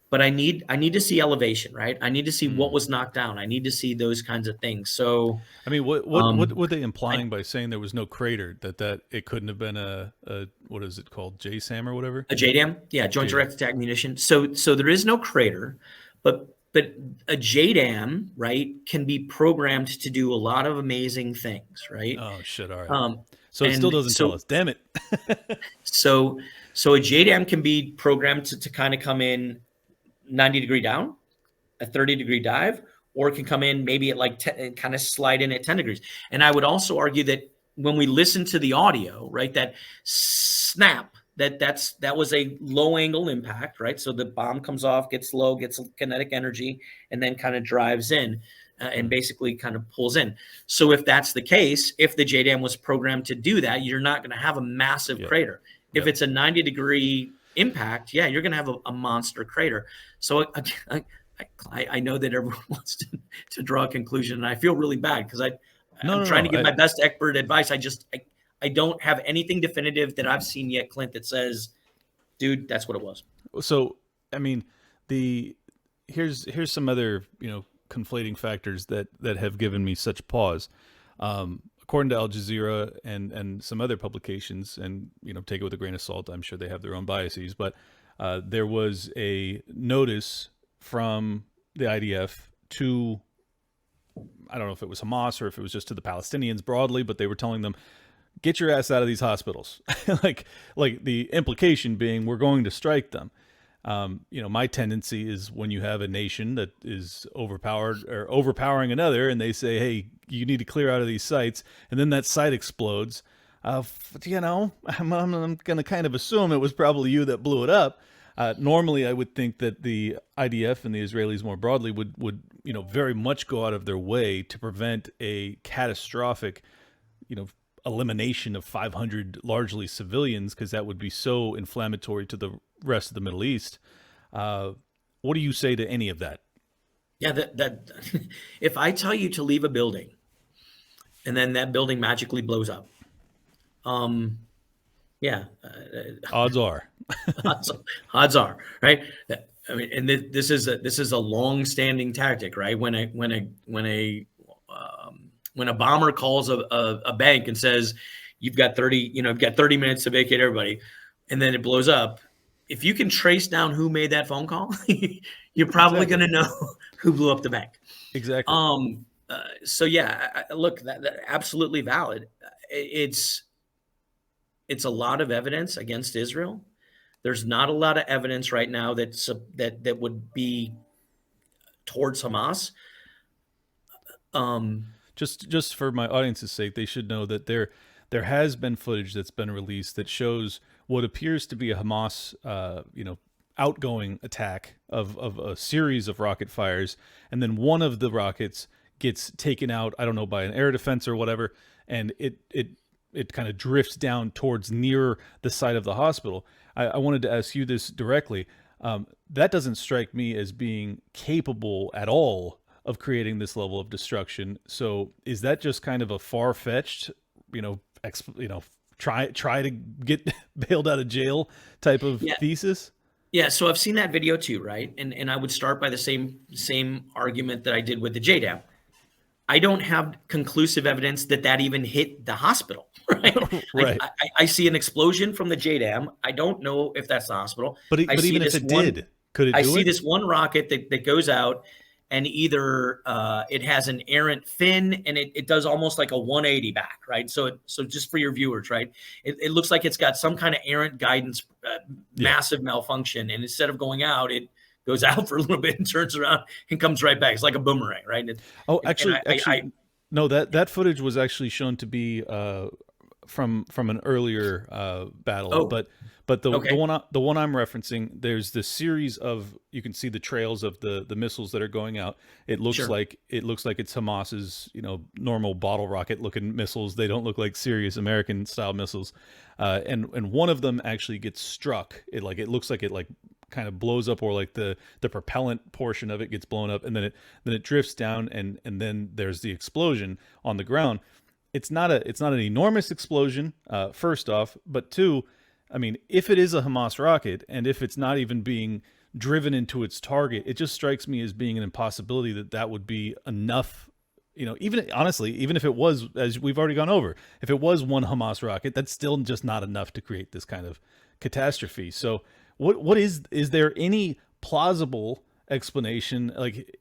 but I need to see elevation, right? I need to see what was knocked down. I need to see those kinds of things. So,
I mean, what were they implying by saying there was no crater? That it couldn't have been a what is it called, JSAM or whatever?
A JDAM, yeah, Joint Direct Attack Munition. So there is no crater, but a JDAM, right, can be programmed to do a lot of amazing things, right?
Oh shit! All right. So it still doesn't tell us. Damn it.
So a JDAM can be programmed to kind of come in 90 degree down, a 30 degree dive, or it can come in maybe at like kind of slide in at 10 degrees. And I would also argue that when we listen to the audio, right, that snap, that was a low angle impact, right? So the bomb comes off, gets low, gets kinetic energy, and then kind of drives in and basically kind of pulls in. So if that's the case, if the JDAM was programmed to do that, you're not going to have a massive crater. If it's a 90 degree impact, you're going to have a monster crater. So I know that everyone wants to draw a conclusion, and I feel really bad because I'm trying to give my best expert advice. I don't have anything definitive that I've seen yet, Clint, that says, dude, that's what it was. So,
I mean, here's some other, conflating factors that have given me such pause. According to Al Jazeera and some other publications, and, take it with a grain of salt, I'm sure they have their own biases, but there was a notice from the IDF to, I don't know if it was Hamas or if it was just to the Palestinians broadly, but they were telling them, get your ass out of these hospitals. like the implication being we're going to strike them. My tendency is when you have a nation that is overpowered or overpowering another and they say, hey, you need to clear out of these sites, and then that site explodes. I'm going to kind of assume it was probably you that blew it up. Normally, I would think that the IDF and the Israelis more broadly would very much go out of their way to prevent a catastrophic, elimination of 500 largely civilians, because that would be so inflammatory to the rest of the Middle East. What do you say to any of that?
Yeah, that if I tell you to leave a building and then that building magically blows up, yeah,
Odds are.
odds are, right? I mean, and this is a long-standing tactic, right? When a bomber calls a bank and says, "You've got 30 minutes to vacate everybody," and then it blows up. If you can trace down who made that phone call, you're probably going to know who blew up the bank.
Exactly.
So yeah, look, that absolutely valid. It's a lot of evidence against Israel. There's not a lot of evidence right now that would be towards Hamas.
Just for my audience's sake, they should know that there has been footage that's been released that shows what appears to be a Hamas, outgoing attack of a series of rocket fires, and then one of the rockets gets taken out, I don't know, by an air defense or whatever, and it kind of drifts down towards near the site of the hospital. I wanted to ask you this directly. That doesn't strike me as being capable at all of creating this level of destruction. So is that just kind of a far-fetched, try to get bailed out of jail type of thesis?
Yeah, so I've seen that video too, right? And I would start by the same argument that I did with the JDAM. I don't have conclusive evidence that even hit the hospital, right?
Right.
I see an explosion from the JDAM. I don't know if that's the hospital.
But even if it did, could it do it?
I see this one rocket that goes out, and either it has an errant fin, and it does almost like a 180 back, right? So just for your viewers, right? It looks like it's got some kind of errant guidance, massive malfunction, and instead of going out, it goes out for a little bit and turns around and comes right back. It's like a boomerang, right?
Actually, no, that footage was actually shown to be from an earlier battle, but the one I'm referencing, there's this series of, you can see the trails of the missiles that are going out. It looks like it's Hamas's normal bottle rocket looking missiles. They don't look like serious American style missiles, and one of them actually gets struck. It looks like it kind of blows up, or like the propellant portion of it gets blown up, and then it drifts down, and then there's the explosion on the ground. It's not an enormous explosion, first off, but two, I mean, if it is a Hamas rocket, and if it's not even being driven into its target, it just strikes me as being an impossibility that would be enough. Even honestly, even if it was, as we've already gone over, if it was one Hamas rocket, that's still just not enough to create this kind of catastrophe. So what is there any plausible explanation? Like,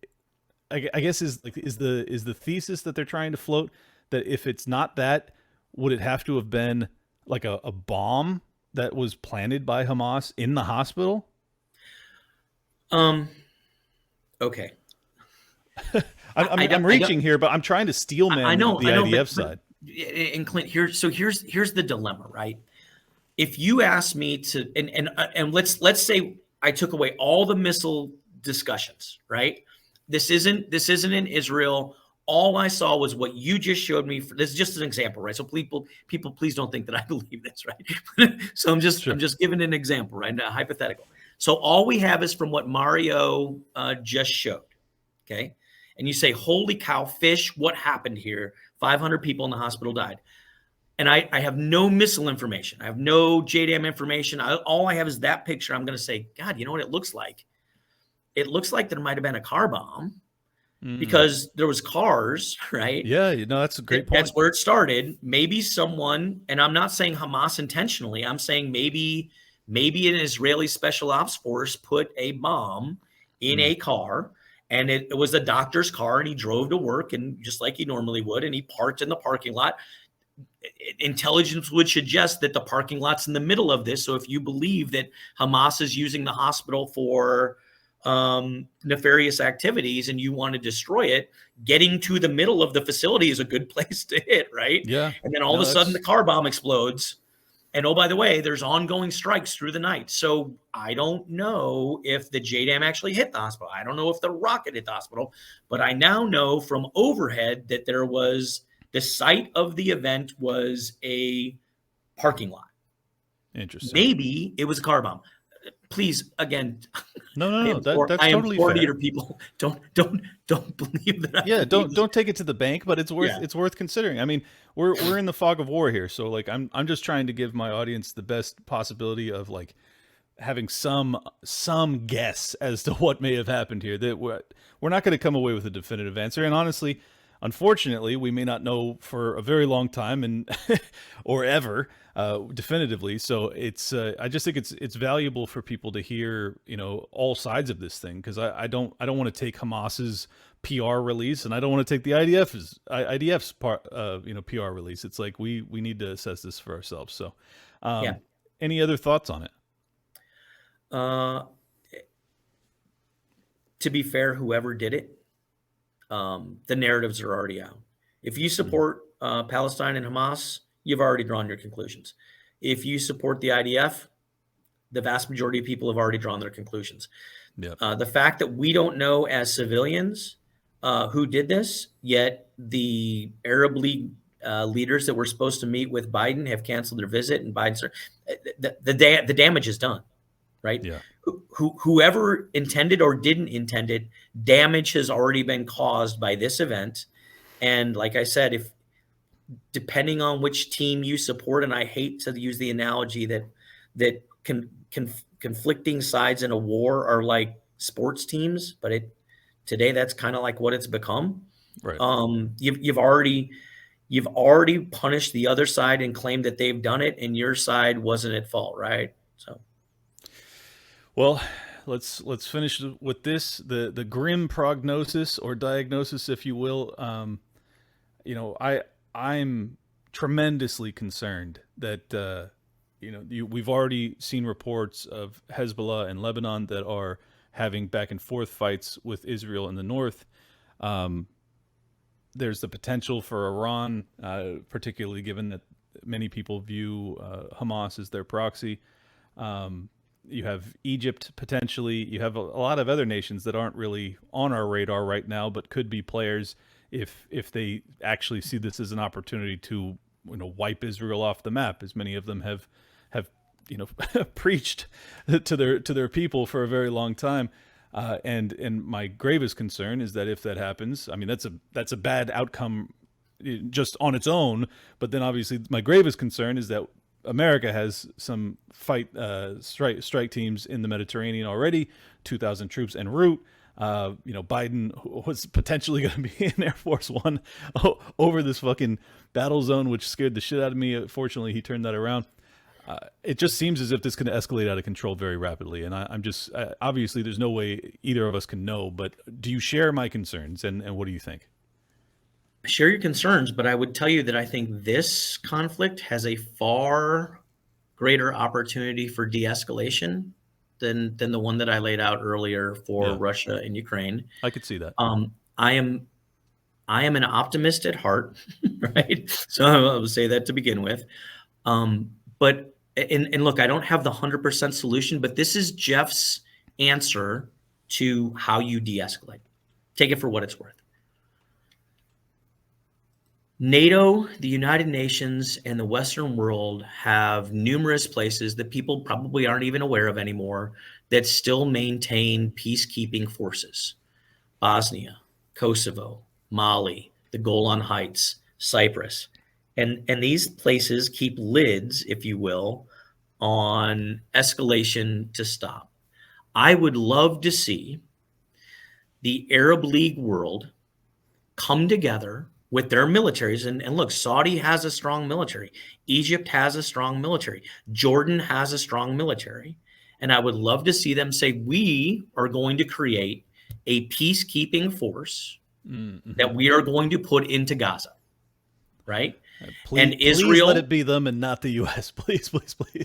I guess is the thesis that they're trying to float that if it's not that, would it have to have been like a bomb that was planted by Hamas in the hospital?
Okay.
I'm reaching here, but I'm trying to steelman the IDF side.
And Clint, here's the dilemma, right? If you ask me to, and let's say I took away all the missile discussions, right? This isn't in Israel. All I saw was what you just showed me. This is just an example, right? So people, please don't think that I believe this, right? So I'm just giving an example, right? A hypothetical. So all we have is from what Mario just showed, okay? And you say, holy cow, fish, what happened here? 500 people in the hospital died. And I have no missile information. I have no JDAM information. All I have is that picture. I'm going to say, God, you know what it looks like? It looks like there might have been a car bomb. Because there was cars, right?
Yeah, that's a great point.
That's where it started. Maybe someone, and I'm not saying Hamas intentionally, I'm saying maybe an Israeli special ops force put a bomb in a car, and it was a doctor's car, and he drove to work, and just like he normally would, and he parked in the parking lot. Intelligence would suggest that the parking lot's in the middle of this. So if you believe that Hamas is using the hospital for nefarious activities and you want to destroy it, getting to the middle of the facility is a good place to hit, right?
Yeah.
And then all of a sudden the car bomb explodes. And oh, by the way, there's ongoing strikes through the night. So I don't know if the JDAM actually hit the hospital. I don't know if the rocket hit the hospital, but I now know from overhead that there was the site of the event was a parking lot.
Interesting.
Maybe it was a car bomb. Please, again,
No. That's
I
totally
implore
fair.
your people, don't believe that.
Yeah, don't take it to the bank, but it's
Yeah.
worth considering. I mean, we're in the fog of war here, so like I'm just trying to give my audience the best possibility of like having some guess as to what may have happened here. That we're not going to come away with a definitive answer, and honestly, unfortunately, we may not know for a very long time and or ever definitively. So it's I just think it's valuable for people to hear, you know, all sides of this thing, because I don't want to take Hamas's PR release, and I don't want to take the IDF's part you know, PR release. It's like we need to assess this for ourselves. So
Yeah.
any other thoughts on it?
To be fair, whoever did it, the narratives are already out. If you support Palestine and Hamas, you've already drawn your conclusions. If you support the IDF, the vast majority of people have already drawn their conclusions.
Yeah.
The fact that we don't know as civilians who did this, yet the Arab League leaders that were supposed to meet with Biden have canceled their visit, and Biden's the damage is done, right?
Yeah.
Whoever intended or didn't intend it, damage has already been caused by this event. And like I said, if depending on which team you support, and I hate to use the analogy that conflicting sides in a war are like sports teams, but today that's kind of like what it's become.
Right.
You've already punished the other side and claimed that they've done it, and your side wasn't at fault, right? So, well,
let's finish with this, the grim prognosis or diagnosis, if you will. You know, I'm tremendously concerned that you know, we've already seen reports of Hezbollah and Lebanon that are having back and forth fights with Israel in the north. There's the potential for Iran, particularly given that many people view Hamas as their proxy. You have Egypt potentially. You have a lot of other nations that aren't really on our radar right now, but could be players if they actually see this as an opportunity to, you know, wipe Israel off the map, as many of them have you know preached to their people for a very long time. And my gravest concern is that if that happens, I mean, that's a bad outcome just on its own. But then obviously my gravest concern is that America has some strike teams in the Mediterranean already, 2,000 troops en route. You know, Biden was potentially going to be in Air Force One over this fucking battle zone, which scared the shit out of me. Fortunately, he turned that around. It just seems as if this is going to escalate out of control very rapidly. And I'm just, obviously there's no way either of us can know, but do you share my concerns, and what do you think?
I share your concerns, but I would tell you that I think this conflict has a far greater opportunity for de-escalation than the one that I laid out earlier for Russia and Ukraine.
I could see that.
I am an optimist at heart, right? So I will say that to begin with. But look, I don't have the 100% solution, but this is Jeff's answer to how you de-escalate. Take it for what it's worth. NATO, the United Nations, and the Western world have numerous places that people probably aren't even aware of anymore that still maintain peacekeeping forces. Bosnia, Kosovo, Mali, the Golan Heights, Cyprus. And these places keep lids, if you will, on escalation to stop. I would love to see the Arab League world come together with their militaries. And look, Saudi has a strong military. Egypt has a strong military. Jordan has a strong military. And I would love to see them say, we are going to create a peacekeeping force that we are going to put into Gaza, right?
Please, Israel, let it be them and not the U.S. Please.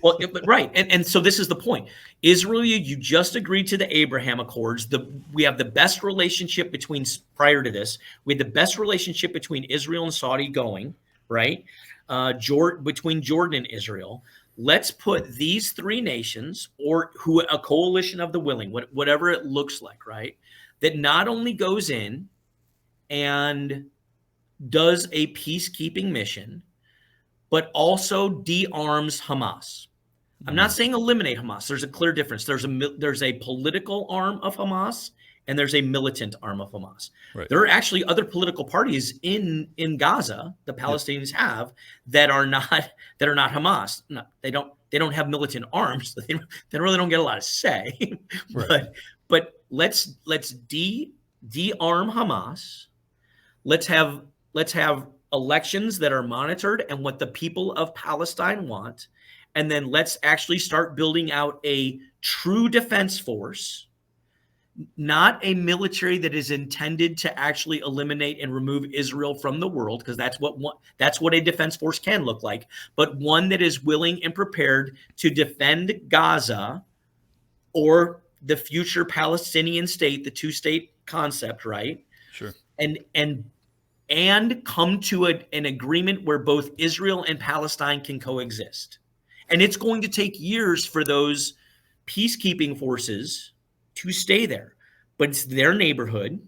Well, right. And so this is the point. Israel, you just agreed to the Abraham Accords. We have the best relationship prior to this. We had the best relationship between Israel and Saudi going, right? Between Jordan and Israel. let's put these three nations, or who a coalition of the willing, whatever it looks like, right? That not only goes in and does a peacekeeping mission, but also de-arms Hamas. I'm not saying eliminate Hamas. There's a clear difference. There's a political arm of Hamas and there's a militant arm of Hamas.
Right.
There are actually other political parties in Gaza, the Palestinians have, that are not Hamas. No, they don't have militant arms. They really don't get a lot of say.
Right.
But let's de-arm Hamas. Let's have elections that are monitored and what the people of Palestine want. And then let's actually start building out a true defense force, not a military that is intended to actually eliminate and remove Israel from the world, because that's what a defense force can look like, but one that is willing and prepared to defend Gaza or the future Palestinian state, the two-state concept, right?
Sure.
And come to an agreement where both Israel and Palestine can coexist. And it's going to take years for those peacekeeping forces to stay there. But it's their neighborhood,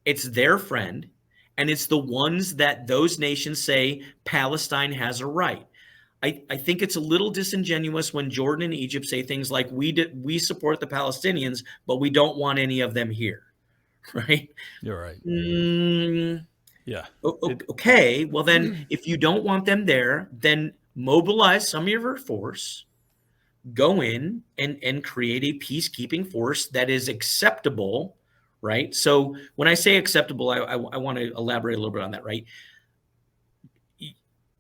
it's their friend, and it's the ones that those nations say Palestine has a right. I think it's a little disingenuous when Jordan and Egypt say things like, we support the Palestinians, but we don't want any of them here, right?
You're right. Yeah.
Okay, well then, if you don't want them there, then mobilize some of your force, go in and create a peacekeeping force that is acceptable, right? So when I say acceptable, I want to elaborate a little bit on that, right?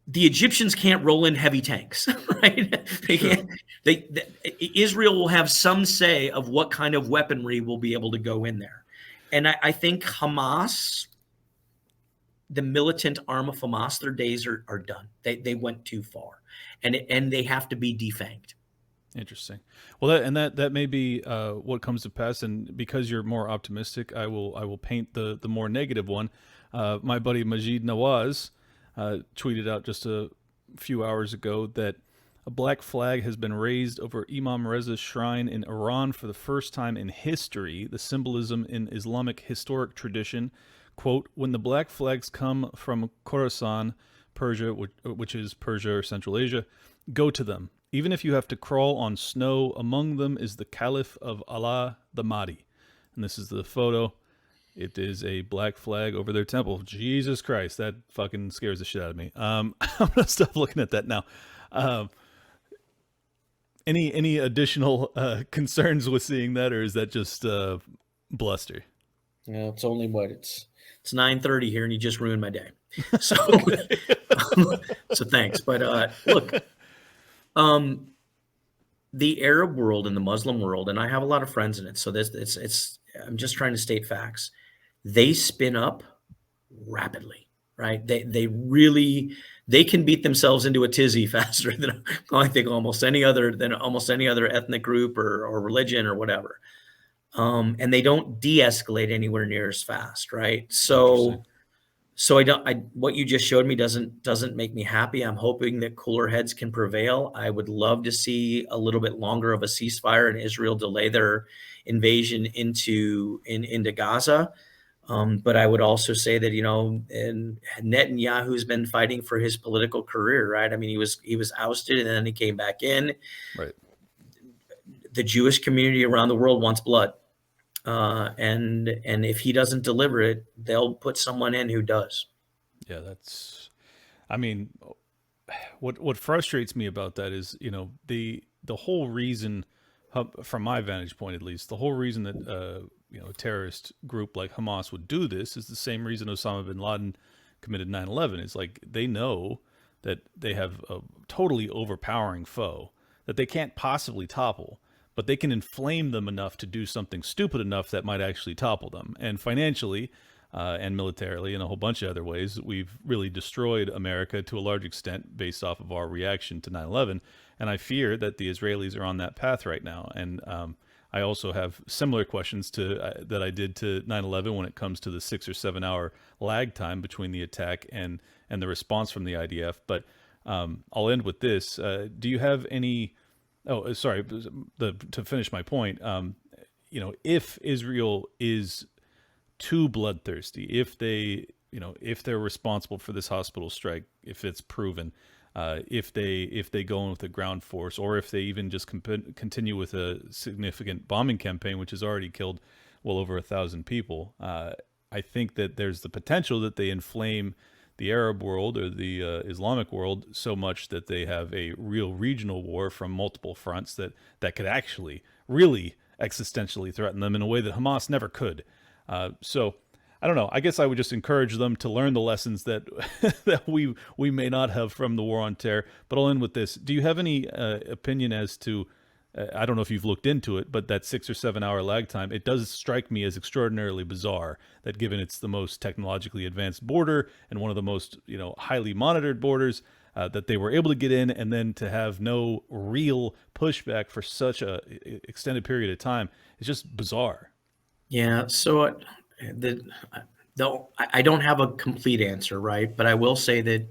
The Egyptians can't roll in heavy tanks, right? They can't. Israel will have some say of what kind of weaponry will be able to go in there. And I think Hamas, the militant arm of Hamas, their days are done. They went too far, and they have to be defanged.
Interesting. Well, that may be what comes to pass. And because you're more optimistic, I will paint the more negative one. My buddy Majid Nawaz tweeted out just a few hours ago that a black flag has been raised over Imam Reza's shrine in Iran for the first time in history. The symbolism in Islamic historic tradition, quote, when the black flags come from Khorasan, Persia, which is Persia or Central Asia, go to them. Even if you have to crawl on snow, among them is the Caliph of Allah, the Mahdi. And this is the photo. It is a black flag over their temple. Jesus Christ, that fucking scares the shit out of me. I'm going to stop looking at that now. Any additional concerns with seeing that, or is that just bluster?
Yeah, it's only it's 9:30 here, and you just ruined my day. So, so thanks. But look, the Arab world and the Muslim world, and I have a lot of friends in it. So it's I'm just trying to state facts. They spin up rapidly, right? They can beat themselves into a tizzy faster than I think almost any other ethnic group or religion or whatever. And they don't de-escalate anywhere near as fast, right? So what you just showed me doesn't make me happy. I'm hoping that cooler heads can prevail. I would love to see a little bit longer of a ceasefire and Israel delay their invasion into Gaza. But I would also say that, and Netanyahu's been fighting for his political career, right? I mean, he was ousted and then he came back in.
Right.
The Jewish community around the world wants blood. And if he doesn't deliver it, they'll put someone in who does.
Yeah, what frustrates me about that is, the whole reason, from my vantage point at least, the whole reason that a terrorist group like Hamas would do this is the same reason Osama bin Laden committed 9/11. It's like they know that they have a totally overpowering foe that they can't possibly topple, but they can inflame them enough to do something stupid enough that might actually topple them. And financially and militarily and a whole bunch of other ways, we've really destroyed America to a large extent based off of our reaction to 9/11. And I fear that the Israelis are on that path right now. And I also have similar questions that I did to 9/11 when it comes to the 6 or 7 hour lag time between the attack and the response from the IDF. But I'll end with this. Do you have any? Oh, sorry. To finish my point, if Israel is too bloodthirsty, if they, if they're responsible for this hospital strike, if it's proven, if they go in with a ground force, or if they even just continue with a significant bombing campaign, which has already killed well over 1,000 people, I think that there's the potential that they inflame the Arab world or the Islamic world so much that they have a real regional war from multiple fronts that could actually really existentially threaten them in a way that Hamas never could. So I don't know. I guess I would just encourage them to learn the lessons that that we may not have from the war on terror. But I'll end with this. Do you have any opinion as to, I don't know if you've looked into it, but that 6 or 7 hour lag time, it does strike me as extraordinarily bizarre that given it's the most technologically advanced border and one of the most, highly monitored borders, that they were able to get in and then to have no real pushback for such a extended period of time. It's just bizarre.
Yeah. So I don't have a complete answer, right? But I will say that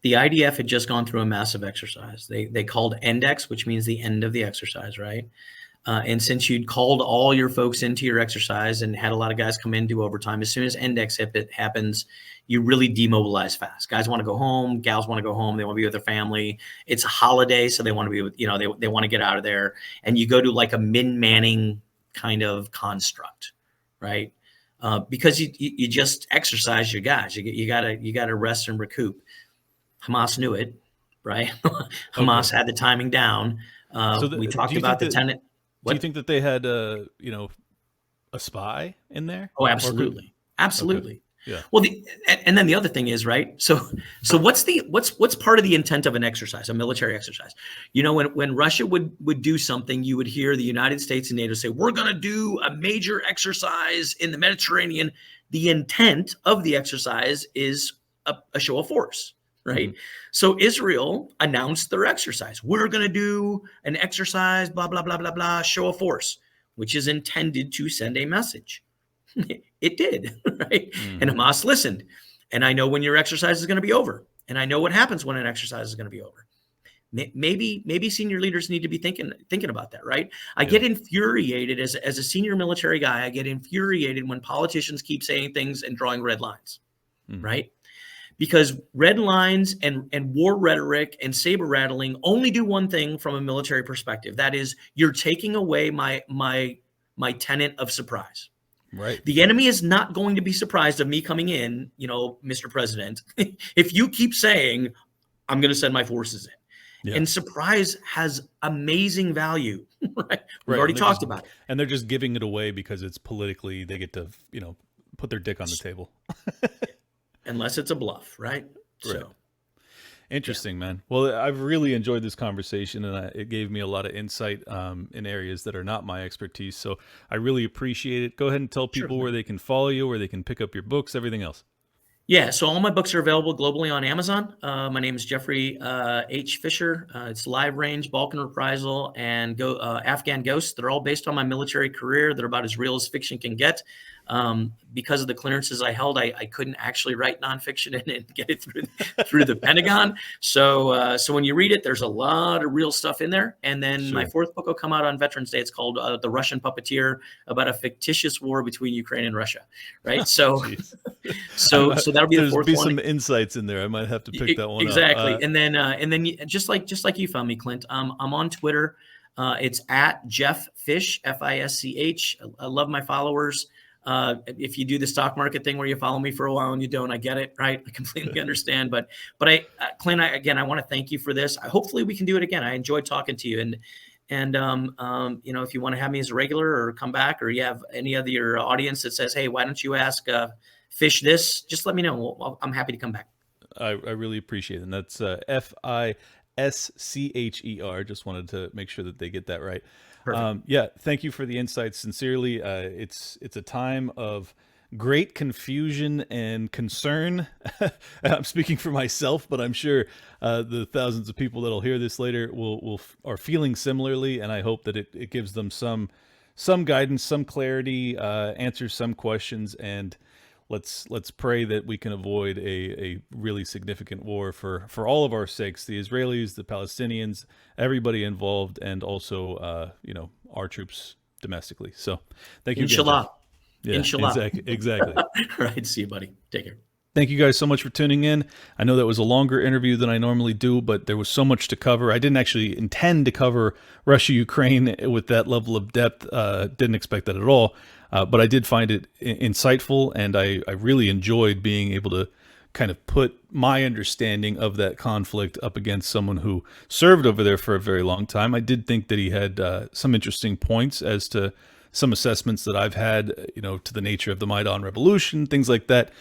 the IDF had just gone through a massive exercise. They called Endex, which means the end of the exercise, right? And since you'd called all your folks into your exercise and had a lot of guys come in, do overtime, as soon as Endex happens, you really demobilize fast. Guys want to go home, gals want to go home, they want to be with their family. It's a holiday, so they want to be with, they want to get out of there. And you go to like a min-manning kind of construct, right? Because you just exercise your guys. You gotta rest and recoup. Hamas knew it, right? Hamas had the timing down. We talked about the tenant.
Do you think that they had a spy in there?
Oh, absolutely, absolutely.
Okay. Yeah.
Well, and then the other thing is, right? So what's part of the intent of an exercise, a military exercise? When Russia would do something, you would hear the United States and NATO say, "We're going to do a major exercise in the Mediterranean." The intent of the exercise is a show of force, right? Mm-hmm. So Israel announced their exercise. We're going to do an exercise, blah blah blah blah blah, show of force, which is intended to send a message. It did, right? Mm-hmm. And Hamas listened. And I know when your exercise is going to be over. And I know what happens when an exercise is going to be over. Maybe senior leaders need to be thinking about that, right? I get infuriated as a senior military guy. I get infuriated when politicians keep saying things and drawing red lines, right? Because red lines and war rhetoric and saber rattling only do one thing from a military perspective. That is, you're taking away my tenet of surprise.
Right.
The enemy is not going to be surprised of me coming in, Mr. President, if you keep saying, I'm going to send my forces in. Yeah. And surprise has amazing value, right? We've already talked about it.
And they're just giving it away because it's politically, they get to, put their dick on the table.
Unless it's a bluff, right? So.
Interesting, man. Well, I've really enjoyed this conversation, and it gave me a lot of insight in areas that are not my expertise. So I really appreciate it. Go ahead and tell people where they can follow you, where they can pick up your books, everything else.
Yeah, so all my books are available globally on Amazon. My name is Jeffrey H. Fisher. It's Live Range, Balkan Reprisal, and Afghan Ghosts. They're all based on my military career. They're about as real as fiction can get. Because of the clearances I held, I couldn't actually write nonfiction and get it through the Pentagon. So when you read it, there's a lot of real stuff in there. And then my fourth book will come out on Veterans Day. It's called The Russian Puppeteer, about a fictitious war between Ukraine and Russia. Right. So that'll be the fourth one.
There'll be some insights in there. I might have to pick that one
exactly.
up.
And then just like you found me, Clint, I'm on Twitter. It's at Jeff Fish, Fisch. I love my followers. If you do the stock market thing where you follow me for a while and you don't, I get it, right? I completely understand. But Clint, I want to thank you for this. Hopefully we can do it again. I enjoyed talking to you. And if you want to have me as a regular or come back, or you have any of your audience that says, hey, why don't you ask Fish this? Just let me know. I'm happy to come back.
I really appreciate it. And that's Fischer. Just wanted to make sure that they get that right. Thank you for the insights. Sincerely, it's a time of great confusion and concern. I'm speaking for myself, but I'm sure the thousands of people that'll hear this later are feeling similarly, and I hope that it gives them some guidance, some clarity, answers some questions, and let's pray that we can avoid a really significant war for all of our sakes, the Israelis, the Palestinians, everybody involved, and also our troops domestically. So thank you again,
Inshallah.
Jeff. Yeah,
Inshallah.
exactly.
All right. See you, buddy. Take care.
Thank you guys so much for tuning in. I know that was a longer interview than I normally do, but there was so much to cover. I didn't actually intend to cover Russia, Ukraine with that level of depth. Didn't expect that at all. But I did find it insightful, and I really enjoyed being able to kind of put my understanding of that conflict up against someone who served over there for a very long time. I did think that he had some interesting points as to some assessments that I've had, to the nature of the Maidan Revolution, things like that.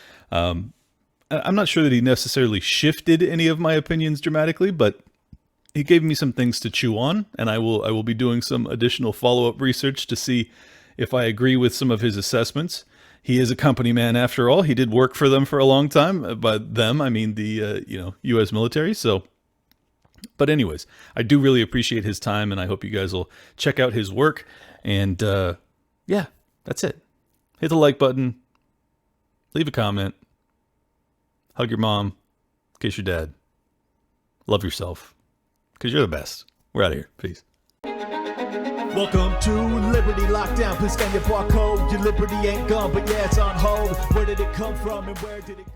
I'm not sure that he necessarily shifted any of my opinions dramatically, but he gave me some things to chew on, and I will be doing some additional follow-up research to see if I agree with some of his assessments. He is a company man after all. He did work for them for a long time. By them, I mean the U.S. military. So, but anyways, I do really appreciate his time, and I hope you guys will check out his work. And yeah, that's it. Hit the like button. Leave a comment. Hug your mom. Kiss your dad. Love yourself. Because you're the best. We're out of here. Peace.
Welcome to Liberty Lockdown. Please scan your barcode. Your liberty ain't gone, but yeah, it's on hold. Where did it come from and where did it go?